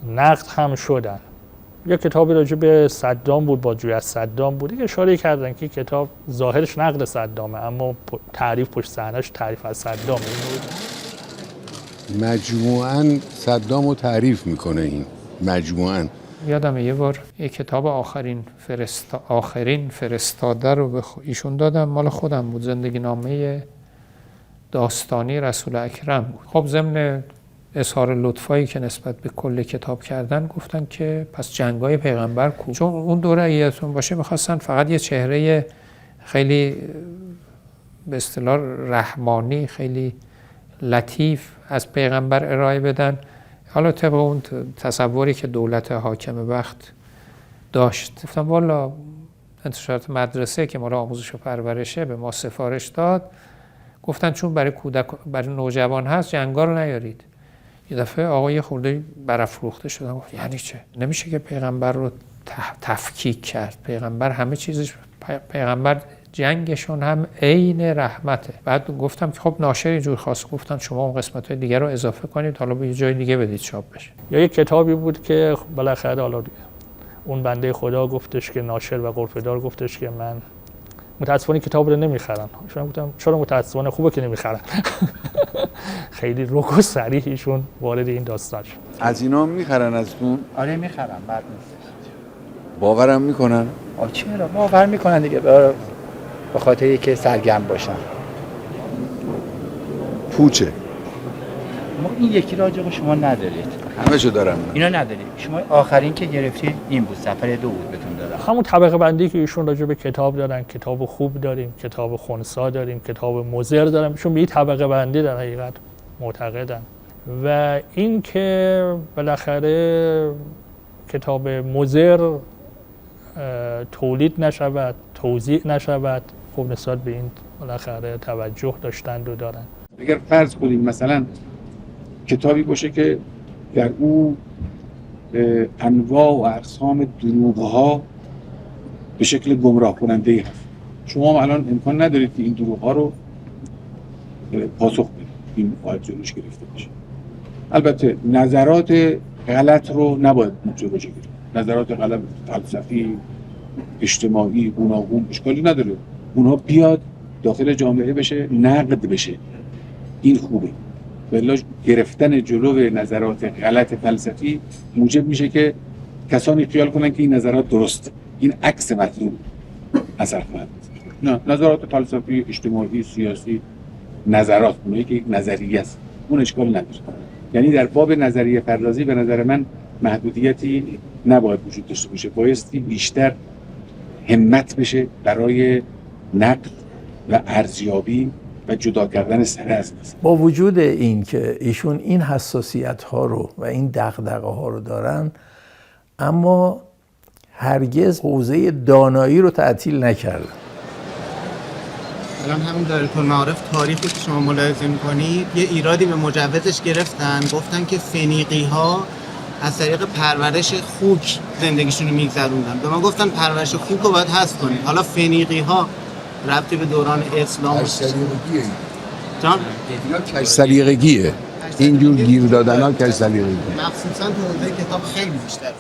نقد هم شدن. یا کتابی راجع به صدام بود، بازجویی از صدام بود، که اشاره کردن که کتاب ظاهرش نقد صدامه اما تعریف پشت صحنه‌اش تعریف از صدام. مجموعاً صدام رو تعریف میکنه این مجموعاً. یادمه یه بار یه کتاب آخرین فرستاده رو به ایشون دادم، مال خودم بود، زندگی نامه داستانی رسول اکرم بود. خب ضمن اظهار لطفایی که نسبت به کل کتاب کردن گفتن که پس جنگای پیغمبر کو، چون اون دوره یادتون باشه میخواستن فقط یه چهره خیلی به اصطلاح رحمانی، خیلی لطیف از پیغمبر ارائه بدن. حالا طبق اون تصوری که دولت حاکم وقت داشت، گفتم والا انتشارات مدرسه که مال آموزش و پرورشه به ما سفارش داد، گفتن چون برای نوجوان هست جنگا رو نیارید. یه دفعه آقای خورده برافروخته شدن، گفت یعنی چه؟ نمیشه که پیغمبر رو تفکیک کرد. پیغمبر همه چیزش، پیغمبر جنگشون هم عین رحمته. بعد گفتم که خب ناشر اینجور خواست، گفتن شما اون قسمت‌های دیگه رو اضافه کنید، حالا به یه جای دیگه بدید چاپ بشه. یا یک کتابی بود که بالاخره حالا اون بنده خدا گفتش که ناشر و غرفه‌دار گفتش که من متاسفانه کتاب رو نمیخرم. شما گفتم چرا متاسفانه؟ خوبه که نمیخرم. خیلی رک و صریح ایشون وارد این داستان شد. از اینا میخرن ازتون؟ آره میخرم، بعد نیست. باورم میکنن؟ چرا باور میکنن دیگه، به خاطر اینکه سرگرم باشن. پوچه. ما این یکی راجع به شما ندارید. همه‌شو دارم. اینا ندارید. شما آخرین که گرفتید این بود، سفر 2 بود بهتون دادم. همون طبقه بندی که ایشون راجع به کتاب دارن، کتاب خوب داریم، کتاب خنثی داریم، کتاب مضر داریم، ایشون به این طبقه بندی در حقیقت معتقدن. و این که بالاخره کتاب مضر تولید نشود، توزیع نشود، خب نسبت به این بالاخره توجه داشتند و دارن. اگر فرض کنیم مثلا کتابی باشه که در او انواع و اقسام دروغ‌ها به شکل گمراه کننده‌ای هست، شما الان امکان ندارید که این دروغ‌ها رو پاسخ بدید، این باید جلوش گرفته بشه. البته نظرات غلط رو نباید جلوش گرفت. نظرات غلط فلسفی، اجتماعی، گوناگون اشکالی نداره، اونها بیاد داخل جامعه بشه، نقد بشه، این خوبه. بلا گرفتن جلو نظرات غلط فلسفی موجب میشه که کسانی خیال کنن که این نظرات درست، این عکس مطلوب اثر خواهد. نه، نظرات فلسفی، اجتماعی، سیاسی، نظرات اونایی که یک نظریه است، اون اشکال نداره. یعنی در باب نظریه پردازی به نظر من محدودیتی نباید وجود داشته باشه، بایستی بیشتر همت بشه برای نقد و ارزیابی و جدا کردن سر از مثلا. با وجود این که ایشون این حساسیت ها رو و این دغدغه ها رو دارن، اما هرگز حوزه دانایی رو تعطیل نکردن. الان همین دایره المعارف تاریخی که شما ملاحظه می‌کنید یه ایرادی به مجوزش گرفتن، گفتن که فنیقی‌ها از طریق پرورش خوک زندگیشون رو می‌گذروندن. به ما گفتن پرورش خوک رو باید حذف کنید. حالا فنیقی‌ها ربطی به دوران اسلام سلیقگیه. جان؟ کج سلیقگیه. اینجور گیر دادن ها کج سلیقگیه. مخصوصا تو حوزه کتاب خیلی بیشتر.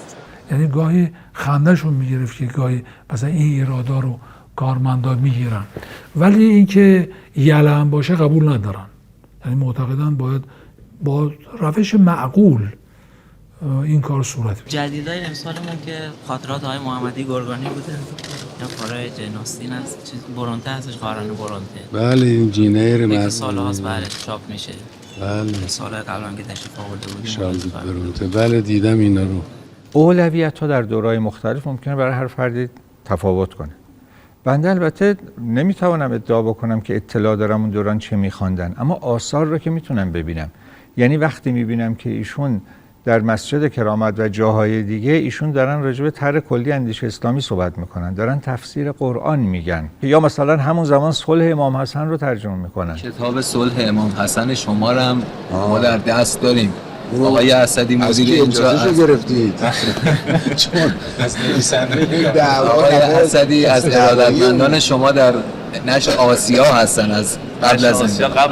یعنی گاهی خندهشون میگرفت که گاهی مثلا این ایرادا رو کارمندا میگیرن، ولی اینکه یلم باشه قبول ندارن. یعنی معتقدن باید با روش معقول این کار صورت بگیره. جدیدای امسالمون که خاطرات آقای محمدی گرگانی بوده یا کارهای جناستین هست، چیز برونته هستش، قارن برونته. بله این جینیر که سال‌هاست بله چاپ میشه. بله سال قبلا که تشریف آورده بودیم شالدی برونته. بله دیدم اینا رو. اولویت‌ها در دوره‌های مختلف ممکنه برای هر فردی تفاوت کنه. بنده البته نمیتوانم ادعا بکنم که اطلاع دارم اون دوران چه میخواندن، اما آثار رو که میتونم ببینم. یعنی وقتی میبینم که ایشون در مسجد کرامت و جاهای دیگه ایشون دارن راجع به طرح کلی اندیشه اسلامی صحبت میکنن، دارن تفسیر قرآن میگن، یا مثلا همون زمان صلح امام حسن رو ترجمه میکنن. کتاب صلح امام حسن شما رو هم ما در دست داریم. آقای اسدی مدیر اینجا اجازهشو گرفتید چون از نویسنده آقای اسدی از ارادتمندان شما در نشر آسیا هستن، از قبل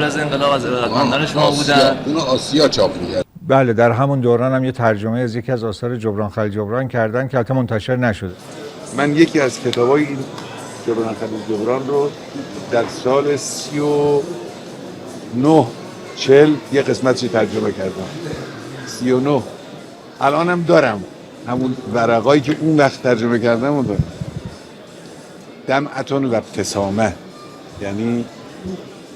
از انقلاب از ارادتمندان شما بودن. اون آسیا چاپ می‌کرد. بله در همون دوران هم یه ترجمه از یکی از آثار جبران خلیل جبران کردن که البته منتشر نشده. من یکی از کتابای این جبران خلیل جبران رو در سال 39 40 یه قسمتش ترجمه کردم. 39 الانم دارم همون ورقایی که اون وقت ترجمه کردم رو دارم. دمعتون و ابتسامه، یعنی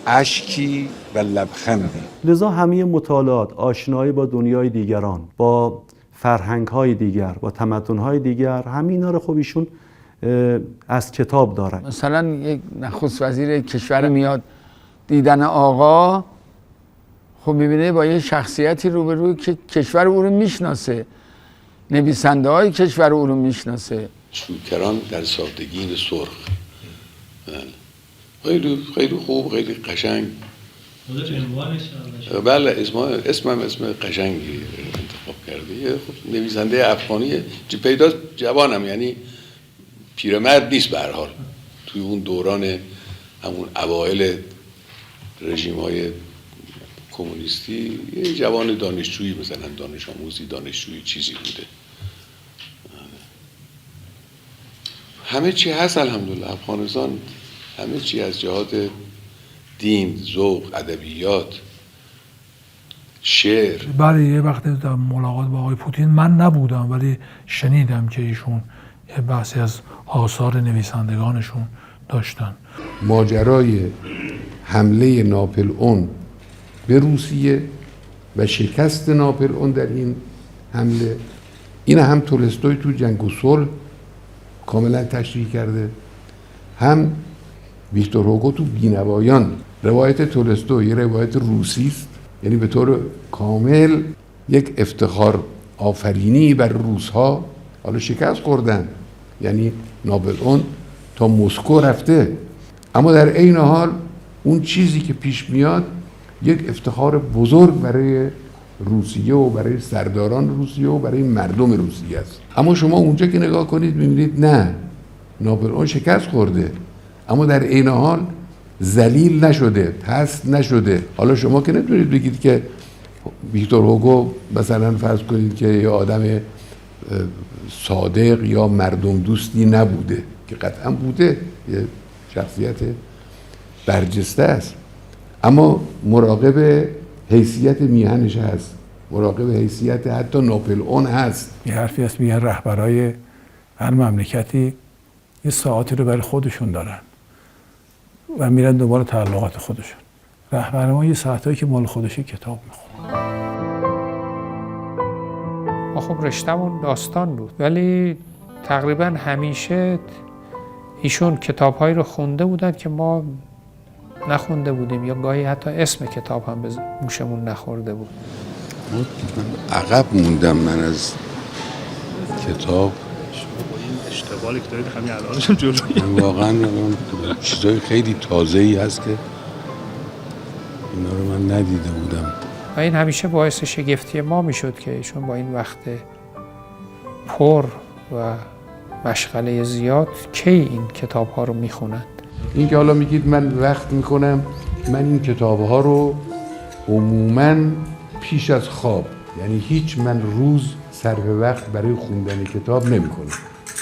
اشکی و لبخندی. لذا همه مطالعات، آشنایی با دنیای دیگران، با فرهنگ‌های دیگر، با تمدن‌های دیگر، همینا رو خب ایشون از کتاب دارن. مثلا یک نخست وزیر کشور میاد دیدن آقا، خب میبینه با یه شخصیتی روبروی که کشور او رو میشناسه، نویسنده های کشور او رو میشناسه. شوکران در سادگی سرخ. خیلی خیلی خوب، خیلی قشنگ. بله اسمم اسم قشنگی انتخاب کرده. یه خب نویسنده افغانیه، پیداست جوانم، یعنی پیرمرد نیست به هر حال. توی اون دوران همون اوایل رژیم‌های کمونیستی یه جوان دانشجویی، مثلا دانش آموزی، دانشجویی چیزی بوده. همه چی هست الحمدلله. افغانستان همه چی از جهات دین، ذوق، ادبیات، شعر. بله یه وقتی در ملاقات با آقای پوتین من نبودم ولی شنیدم که ایشون یه بحثی از آثار نویسندگانشون داشتن. ماجرای حمله ناپلئون به روسیه و شکست ناپلئون در این حمله، این هم تولستوی تو جنگ و صلح کاملا تشریح کرده، هم ویکتور هوگو تو بینوایان. روایت تولستوی یه روایت روسی است، یعنی به طور کامل یک افتخار آفرینی بر روس‌ها. حالا شکست خوردن، یعنی ناپلئون تا مسکو رفته، اما در عین حال اون چیزی که پیش میاد یک افتخار بزرگ برای روسیه و برای سرداران روسیه و برای مردم روسیه است. اما شما اونجا که نگاه کنید می‌بینید نه، ناپلئون شکست خورده اما در عین حال ذلیل نشده، پست نشده. حالا شما که نمی‌تونید بگید که ویکتور هوگو مثلا فرض کنید که یه آدم صادق یا مردم دوستی نبوده، که قطعا بوده، یه شخصیت برجسته است، اما مراقب حیثیت میهنش هست، مراقب حیثیت حتی ناپلئون هست. یه حرفی هست میگن رهبرای هر مملکتی یه ساعتی رو برای خودشون دارن و میرن دنبال تعلقات خودشون. رهبر ما یه ساعتایی که مال خودشه کتاب میخونه. ما خب رشتمون داستان بود ولی تقریبا همیشه ایشون کتاب‌هایی رو خونده بودن که ما نخونده بودیم یا گاهی حتی اسم کتاب هم به گوشمون نخورده بود. عقب موندم من از کتاب. اشتغالی که دارید همین الانشون جلوی. واقعا چیزای خیلی تازه‌ای هست که اینا رو من ندیده بودم. و این همیشه باعث شگفتی ما میشد که ایشون با این وقت پر و مشغله زیاد کی این کتاب ها رو میخونند. این که حالا میگید من وقت میکنم، من این کتاب ها رو عموماً پیش از خواب، یعنی هیچ من روز صرف وقت برای خوندن کتاب نمیکنم،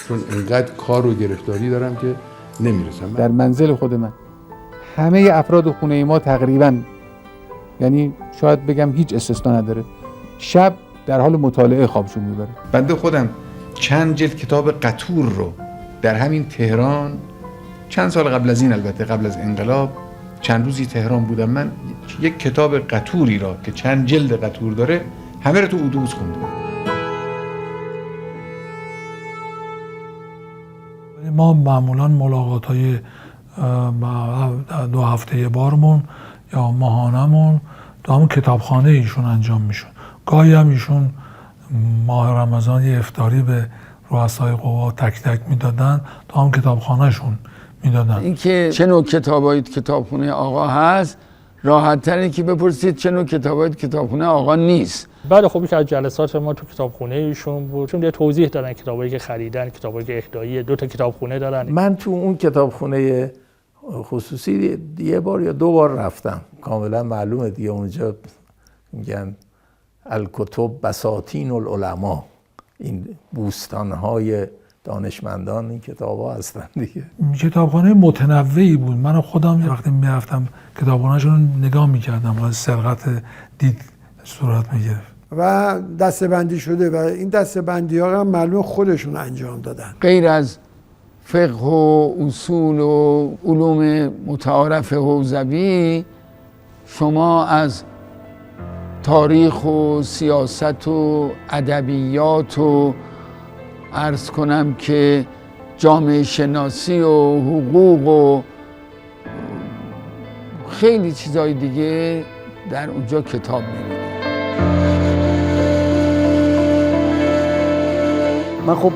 چون انقدر کار و گرفتاری دارم که نمیرسم. در منزل خود من همه افراد خونه ما تقریباً، یعنی شاید بگم هیچ استثنا نداره، شب در حال مطالعه خوابشون میبره. بنده خودم چند جلد کتاب قطور رو در همین تهران چند سال قبل از این، البته قبل از انقلاب، چند روزی تهران بودم، من یک کتاب قطوری را که چند جلد قطور داره همه رو تو اتوبوس خوندم. ما معمولا ملاقات‌های 2 هفته بارمون یا ماهانمون تو همون کتابخانه ایشون انجام میشد. گاهی هم ایشون ماه رمضان یه افطاری به رؤسای قوا تک تک میدادن، تو هم کتابخانهشون میدادن. اینکه چه نوع کتابایی کتابخونه آقا هست راحت تره که بپرسید چه نوع کتابایی کتابخونه آقا نیست. بعد خب یک از جلسات ما تو کتابخونه ایشون بود، چون یه توضیح دادن کتابایی که خریدن، کتابایی که اهدایی، 2 تا کتابخونه دارن. من تو اون کتابخونه خصوصی یه بار یا 2 بار رفتم، کاملا معلومه دیگه اونجا میگن الکتب بساتین العلماء، این بوستان‌های دانشمندان این کتاب‌ها هستن دیگه. کتابخانه متنوعی بود. من خودم وقتی میرفتم کتابخانه‌شون نگاه میکردم و سرقت دید صورت میگرفت. و دسته‌بندی شده و این دسته‌بندی‌ها هم معلوم خودشون انجام دادن. غیر از فقه و اصول و علوم متعارف حوزوی، شما از تاریخ و سیاست و ادبیات و عرض کنم که جامعه شناسی و حقوق و خیلی چیزای دیگه در اونجا کتاب می‌بینید. من خب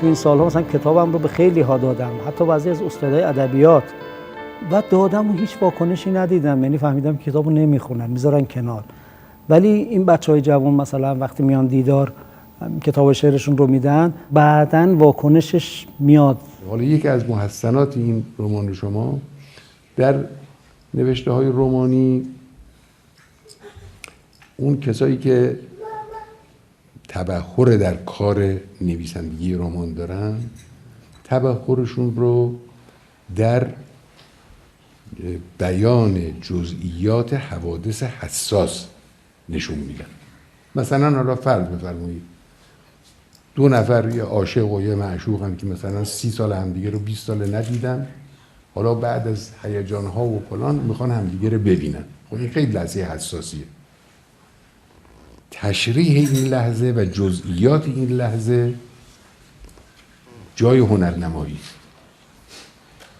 تو این سال‌ها مثلا کتابم رو به خیلی ها دادم، حتی بعضی از استادای ادبیات، و دادم و هیچ واکنشی ندیدم، یعنی فهمیدم کتابو نمیخونن، میذارن کنار. ولی این بچهای جوان مثلا وقتی میان دیدار کتاب شعرشون رو میدن، بعداً واکنشش میاد. حالا یکی از محسنات این رمان شما در نوشته های رمانی، اون کسایی که تبحر در کار نویسندگی رمان دارن، تبحرشون رو در بیان جزئیات حوادث حساس نشون میدن. مثلا حالا فرض بفرمایید 2 نفر، یه عاشق و یه معشوق هم که مثلا 30 سال همدیگه رو 20 سال ندیدن، حالا بعد از هیجان‌ها و فلان میخوان همدیگه رو ببینن. خب این خیلی لحظه حساسیه. تشریح این لحظه و جزئیات این لحظه جای هنرنمایی است.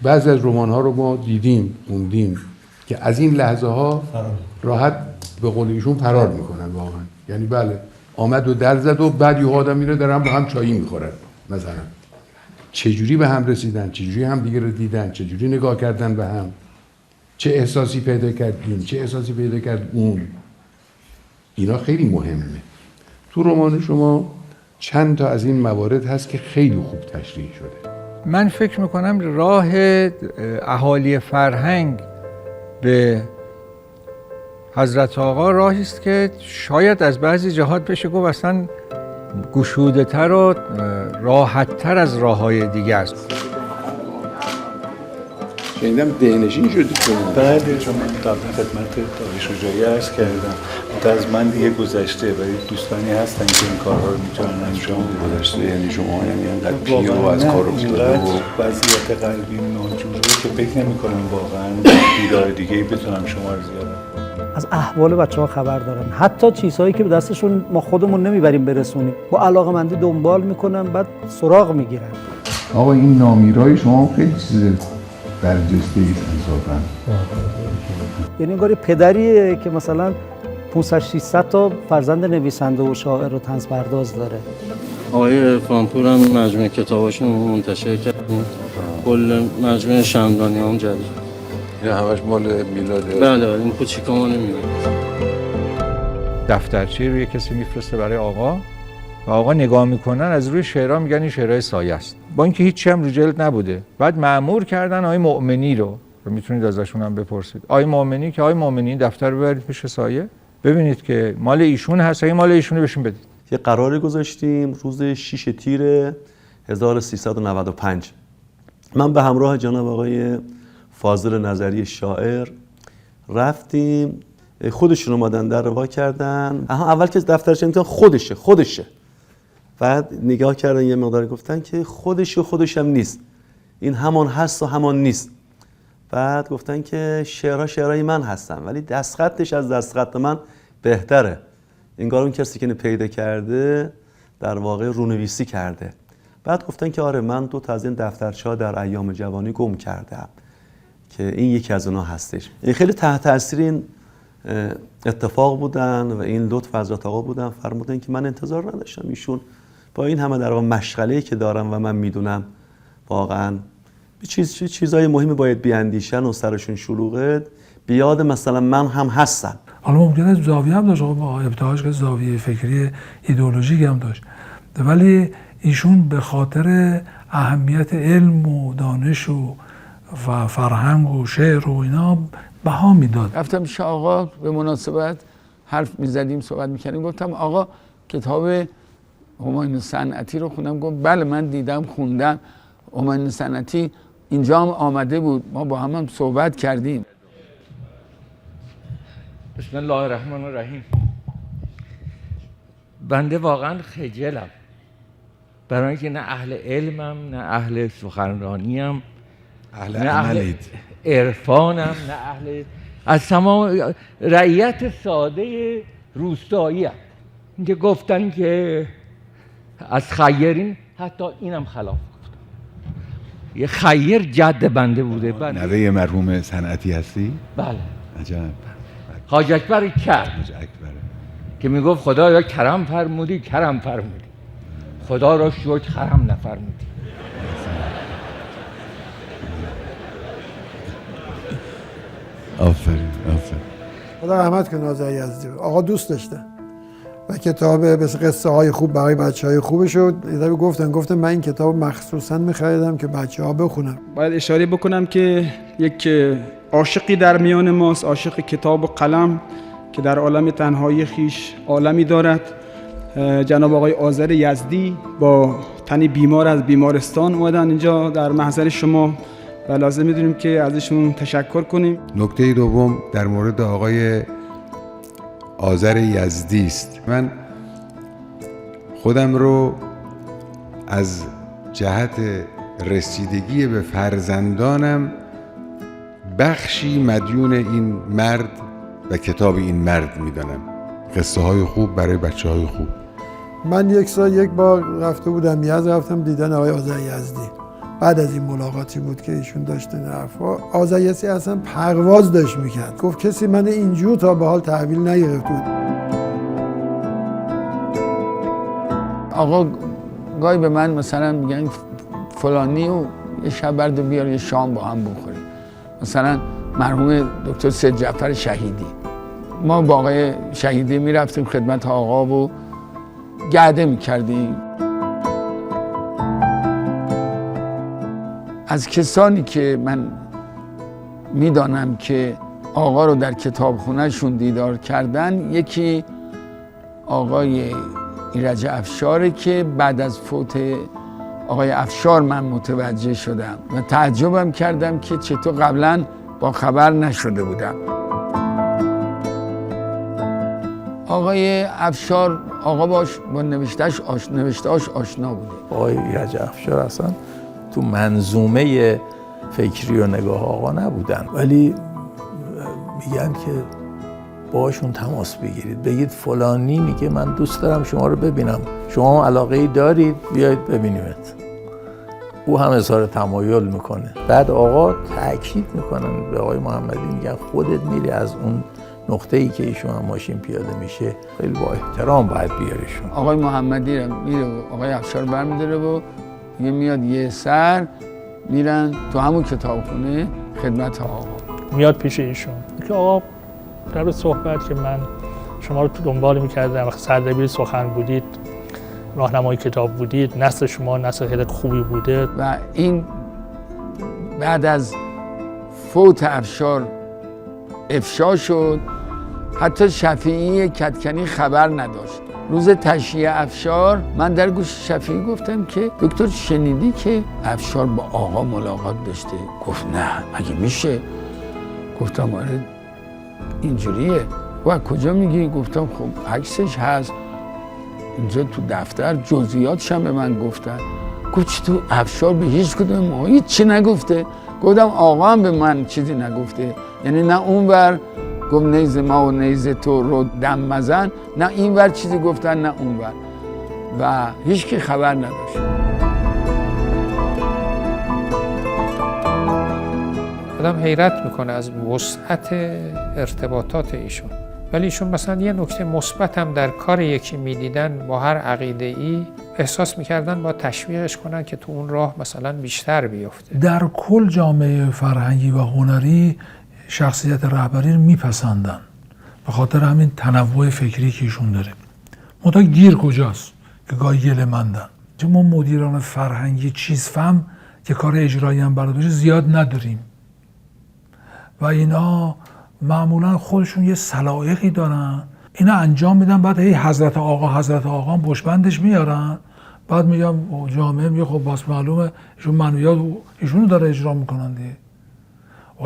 بعضی از رمان‌ها رو ما دیدیم، خوندیم که از این لحظه ها راحت به قول ایشون فرار میکنن واقعا. یعنی بله آمد و در زد و بعد یه آدم میره دارن با هم چایی میخورن. مثلا چجوری به هم رسیدن، چجوری هم دیگه رو دیدن، چجوری نگاه کردن به هم، چه احساسی پیدا کرد این، چه احساسی پیدا کرد اون. اینا خیلی مهمه. تو رمان شما چند تا از این موارد هست که خیلی خوب تشریح شده. من فکر میکنم راه اهالی فرهنگ به حضرت آقا راهی است که شاید از بعضی جهات بشه گفت اصلا گشوده تر و راحت تر از راه های دیگه است. شنیدم دهنشین شدید شما. بله، چون من قبل خدمت داری شجاعی عرض کردم از من دیگه گذشته، ولی دوستانی هستن که این کارها رو میتونن انجام بدن. گذشته یعنی شما یعنی اینقدر پیر و از کار افتاده و وضعیت قلبی ناجوره که فکر نمی‌کنم واقعا دیدار دیگه‌ای بتونم شما رو زیاد از احوال بچه‌ها خبر دارن، حتی چیزهایی که به دستشون ما خودمون نمیبریم برسونیم، با علاقه‌مندی دنبال میکنن، بعد سراغ میگیرن. آقا این نامیرای شما خیلی چیز برجسته ایست انصافاً. یعنی انگار پدریه که مثلا 500-600 تا فرزند نویسنده و شاعر و طنز پرداز داره. آقای عرفانپور هم مجموعه کتاباشون منتشر کردیم، کل مجموعه شمدانی هم جدید. این همش مال میلاده؟ بله، این کوچیکا ما نمیدونیم. دفترچه رو یه کسی میفرسته برای آقا و آقا نگاه میکنن، از روی شعرها میگن این شعرهای سایه است، با اینکه هیچی هم رو جلد نبوده. بعد مأمور کردن آقای مؤمنی رو میتونید ازشون هم بپرسید، آقای مؤمنی که آقای مؤمنی دفتر ببرید پیش سایه ببینید که مال ایشون هست، این مال ایشونه بهشون بدید. یه قراری گذاشتیم روز 6 تیر 1395. من به همراه جناب آقای فاضل نظری شاعر رفتیم خودشون اومدن در روا کردن. اول که دفترش امتحان خودشه. بعد نگاه کردن یه مقدار گفتن که خودش هم نیست، این همان هست و همان نیست. بعد گفتن که شعرهای من هستن ولی دستخطش از دستخط من بهتره. انگار اون کسی که پیدا کرده در واقع رونویسی کرده. بعد گفتن که آره من 2 تا از این دفترچه‌ها در ایام جوانی گم کردم که این یکی از اونها هستش. این خیلی تحت تاثیر این اتفاق بودن و این لطف حضرت آقا بودن. فرمودن که من انتظار نداشتم ایشون با این همه در واقع مشغله‌ای که دارم و من میدونم واقعا چیزای مهمی باید بیاندیشن و سرشون شلوغه، بیاد مثلا من هم هستن. حالا ممکنه زاویه هم داشت، با ابتداش که زاویه فکری ایدئولوژیک هم داشت، ولی ایشون به خاطر اهمیت علم و دانش و فرهنگ و شعر و اینا بها میداد. رفتم پیش آقا به مناسبت حرف میزدیم صحبت میکردیم، گفتم آقا کتاب همایون صنعتی رو خوندم. گفت بله من دیدم خوندم، همایون صنعتی اینجا هم آمده بود، ما با هم صحبت کردیم. بسم الله الرحمن الرحیم. بنده واقعا خجلم برای اینکه نه اهل علمم، نه اهل سخنرانیم، نه اهل عرفانم، نه اهل از تمام رعیت ساده روستاییم. اینکه گفتن که از خیرین، حتی اینم خلاف گفتم. یه خیر جد بنده بوده. نوه مرحوم صنعتی هستی؟ بله. عجب. حاج اکبر کرد که میگفت خدا را کرم فرمودی، خدا را شکر خرم نفرمودی. آفرین. خدا رحمت کنه آذر یزدی. آقا دوست داشته و کتاب مثل قصه های خوب برای بچه های خوبش رو گفتن من این کتاب مخصوصا می‌خریدم که بچه ها بخونن. باید اشاره بکنم که یک عاشقی در میان ماست، عاشق کتاب و قلم که در عالم تنهایی خیش عالمی دارد. جناب آقای آذر یزدی با تنی بیمار از بیمارستان اومدن اینجا در محضر شما و لازم می‌دونیم که ازشون تشکر کنیم. نکته دوم در مورد آقای آذر یزدی است. من خودم رو از جهت رسیدگی به فرزندانم بخشی مدیون این مرد و کتاب این مرد میدانم. قصه های خوب برای بچه های خوب. من یک بار رفته بودم یزد، رفتم دیدن آقای آذر یزدی. بعد از این ملاقاتی بود که ایشون داشتن حرفا. آذر یزدی اصلا پرواز داشت میکرد، گفت کسی من اینجور تا به حال تحویل نگرفت بود. آقا گاهی به من مثلا میگن فلانی و یه شب برد بیار یه شام با هم بخوریم. مثلا مرحوم دکتر سید جعفر شهیدی، ما با آقای شهیدی میرفتیم خدمت آقا و گرده میکردیم. از کسانی که من میدانم که آقا رو در کتابخونه‌شون دیدار کردن، یکی آقای ایرج افشاره که بعد از فوت آقای افشار من متوجه شدم و تعجبم کردم که چطور قبلا با خبر نشده بودم. آقای افشار، آقا با نوشتهاش آشنا بوده. آقای ایرج افشار اصلا تو منظومه فکری و نگاه آقا نبودن، ولی میگن که باشون تماس بگیرید، بگید فلانی میگه من دوست دارم شما رو ببینم، شما علاقه‌ای دارید بیایید ببینیمت. او هم اظهار تمایل میکنه. بعد آقا تاکید میکنن به آقای محمدی، میگن خودت میری از اون نقطه‌ای که ایشون هم ماشین پیاده میشه خیلی با احترام باید بیاریشون. آقای محمدی میره و آقای افشار برمی‌داره و دیگه میاد یه سر میرن تو همون کتابخونه خدمت آقا. میاد پیش ایشون که آقا در صحبت که من شما رو تو دنبال میکردم، وقتی سردبیر سخن بودید، راهنمای کتاب بودید، نسل شما نسل خیلی خوبی بوده. و این بعد از فوت افشار افشا شد، حتی شفیعی کدکنی خبر نداشت. روز تشییع افشار من در گوش شفیعی گفتم که دکتر شنیدی که افشار با آقا ملاقات داشته؟ گفت نه، مگه میشه؟ گفتم آره اینجوریه. و کجا میگی؟ گفتم خب عکسش هست اینجا تو دفتر، جزئیاتش هم به من گفتن. گفت چطور افشار به هیچ کدوم ما هیچ چی نگفته؟ گفتم آقا هم به من چیزی نگفته، یعنی نه اونور گفت نیز ما و نیز تو رو دم مزن، نه اینور چیزی گفتن نه اونور، و هیچ کی خبر نداشت. آدم حیرت میکنه از وسعت ارتباطات ایشون. ولی ایشون مثلا یه نکته مثبت هم در کار یکی میدیدن با هر عقیده ای، احساس میکردن با تشویقش کنن که تو اون راه مثلا بیشتر بیفته. در کل جامعه فرهنگی و هنری شخصیت رهبری رو میپسندن به خاطر همین تنوع فکری که ایشون داره. منتها گیر کجاست که گاهی گله مندن. چون ما مدیران فرهنگی چیز فهم که کار اجرایی هم بلد باشه زیاد نداریم و اینا معمولا خودشون یه سلایقی دارن، اینا انجام میدن، بعد هی حضرت آقا پشتبندش میارن، بعد میگم جامعه میگه خب باز معلومه ایشون منویات ایشونو داره اجرا میکنن دیگه.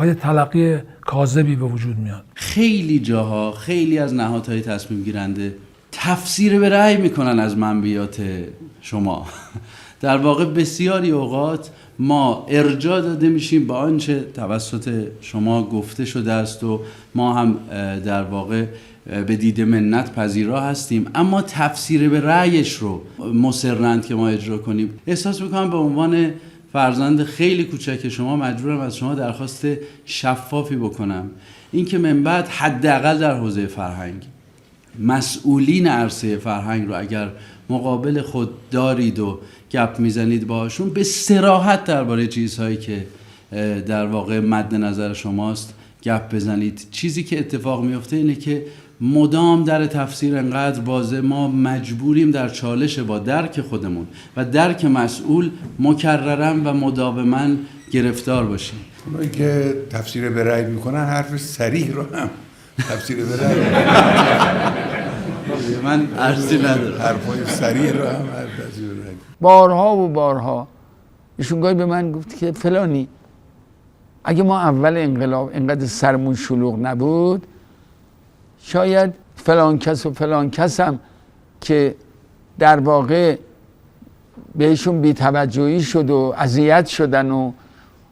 یه تلقی کاذبی به وجود میاد. خیلی جاها خیلی از نهادهای تصمیم گیرنده تفسیر به رأی میکنن از منبعات شما. در واقع بسیاری اوقات ما ارجاع داده میشیم به آنچه توسط شما گفته شده است و ما هم در واقع به دید منت پذیرا هستیم، اما تفسیر به رأیش رو مصرند که ما اجرا کنیم. احساس میکنم به عنوان فرزند خیلی کوچک شما مجبورم از شما درخواست شفافی بکنم، اینکه من بعد حداقل در حوزه فرهنگ مسئولین عرصه فرهنگ رو اگر مقابل خود دارید و گپ میزنید باهاشون، به صراحت درباره چیزهایی که در واقع مد نظر شماست گپ بزنید. چیزی که اتفاق میفته اینه که مدام در تفسیر انقدر واضح ما مجبوریم در چالش با درک خودمون و درک مسئول مکرراً و مداوماً گرفتار باشیم. اونایی که تفسیر به رأی میکنن حرف صریح رو هم تفسیر به رأی من عرضی ندارم، حرفای صریح رو هم تفسیر به رأی. بارها و بارها ایشون گاهی به من گفت که فلانی اگه ما اول انقلاب اینقدر سرمون شلوغ نبود، شاید فلان کس و فلان کس هم که در واقع بهشون بی‌توجهی شد و اذیت شدن و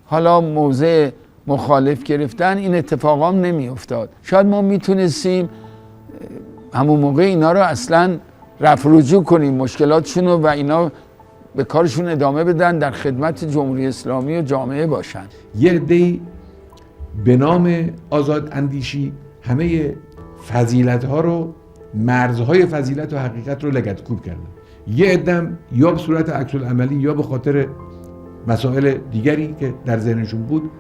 حالا موضع مخالف گرفتن، این اتفاقا هم نمی افتاد. شاید ما میتونستیم همون موقع اینا رو اصلا رفع رجوع کنیم، مشکلاتشون رو، و اینا به کارشون ادامه بدن، در خدمت جمهوری اسلامی و جامعه باشن. یه عده‌ای به نام آزاد اندیشی همه فضیلت ها رو، مرزهای فضیلت و حقیقت رو لگدکوب کردن. یه عده‌ام یا به صورت عکس العملی یا به خاطر مسائل دیگری که در ذهنشون بود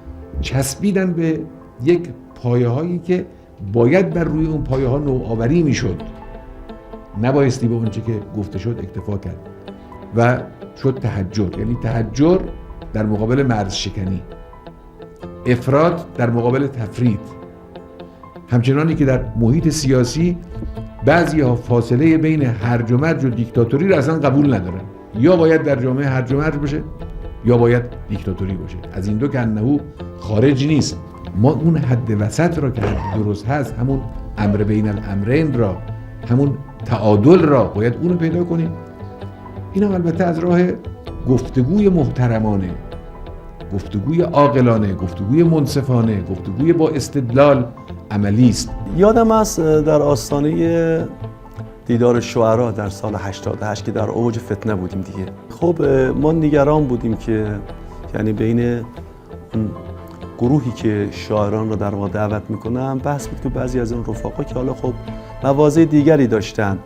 چسبیدن به یک پایه هایی که باید بر روی اون پایه ها نوآوری میشد، نبایستی به اونچه که گفته شد اکتفا کرد و شد تحجر. یعنی تحجر در مقابل مرز شکنی، افراط در مقابل تفرید. همچنانی که در محیط سیاسی بعضی ها فاصله بین هرج و مرج و دیکتاتوری را اصلا قبول ندارن، یا باید در جامعه هرج و مرج باشه یا باید دیکتاتوری باشه، از این دو که انه خارج نیست. ما اون حد وسط را که حد درست هست، همون امر بین الامرین را، همون تعادل را باید اونو پیدا کنیم. این هم البته از راه گفتگوی محترمانه، گفتگوی عاقلانه، گفتگوی منصفانه، گفتگوی با استدلال عملی است. یادم است در آستانه دیدار شعرا در سال 88 که در اوج فتنه بودیم دیگه. خب ما نگران بودیم که یعنی بین اون گروهی که شاعران رو در واقع دعوت میکنن بحث بود که بعضی از اون رفقا که حالا خب مواضع دیگری داشتن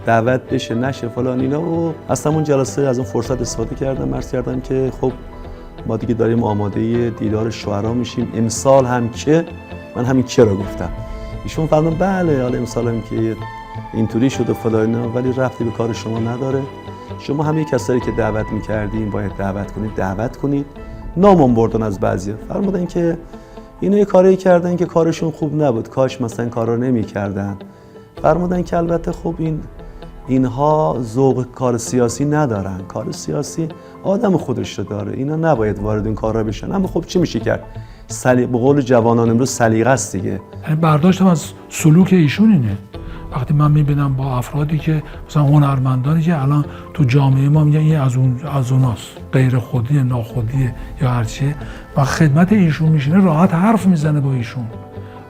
دعوت بشه نشه فلان اینا، و از همون جلسه از اون فرصت استفاده کردم، عرض کردم که خب ما دیگه داریم آماده دیدار شعرا میشیم، امسال هم که من همین که رو گفتم. ایشون فرمودن بله حالا امسال هم که اینطوری شده فلان اینا، ولی رفتی به کار شما نداره. شما همه کسایی که دعوت میکردین باید دعوت کنید. نامون بردن از بعضی. فرمودن که اینا یه کاری کردن که کارشون خوب نبود، کاش مثلا کارا نمیکردن. فرمودن که البته خب اینها ذوق کار سیاسی ندارن، کار سیاسی آدم خودش رو داره، اینا نباید وارد این کارا بشن. اما خب چی میشه کرد؟ به قول جوانان امروز سلیقه است دیگه. یعنی برداشتم از سلوک ایشون اینه. وقتی من میبینم با افرادی که مثلا هنرمندانی که الان تو جامعه ما میگن این از اوناست، غیر خودیه، ناخودیه یا هر چیه، و خدمت ایشون میشینه راحت حرف میزنه با ایشون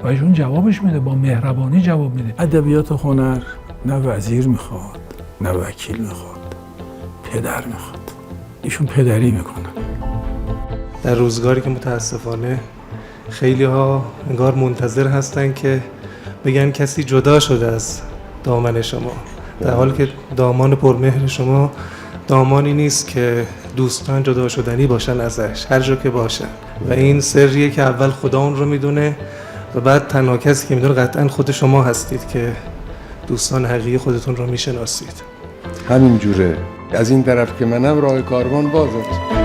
و ایشون جوابش میده، با مهربانی جواب میده. ادبیات و هنر نه وزیر میخواد نه وکیل میخواد، پدر میخواد. ایشون پدری میکنن. در روزگاری که متاسفانه خیلی ها انگار منتظر هستن که بگن کسی جدا شده از دامن شما، در حالی که دامان پرمهر شما دامانی نیست که دوستان جدا شدنی باشن ازش هر جا که باشن، و این سریه که اول خدا اون رو میدونه و بعد تنها کسی که میدونه قطعا خود شما هستید که دوستان حقیقی خودتون رو میشناسید. همین جوره. از این طرف که منم راه کاروان بازه.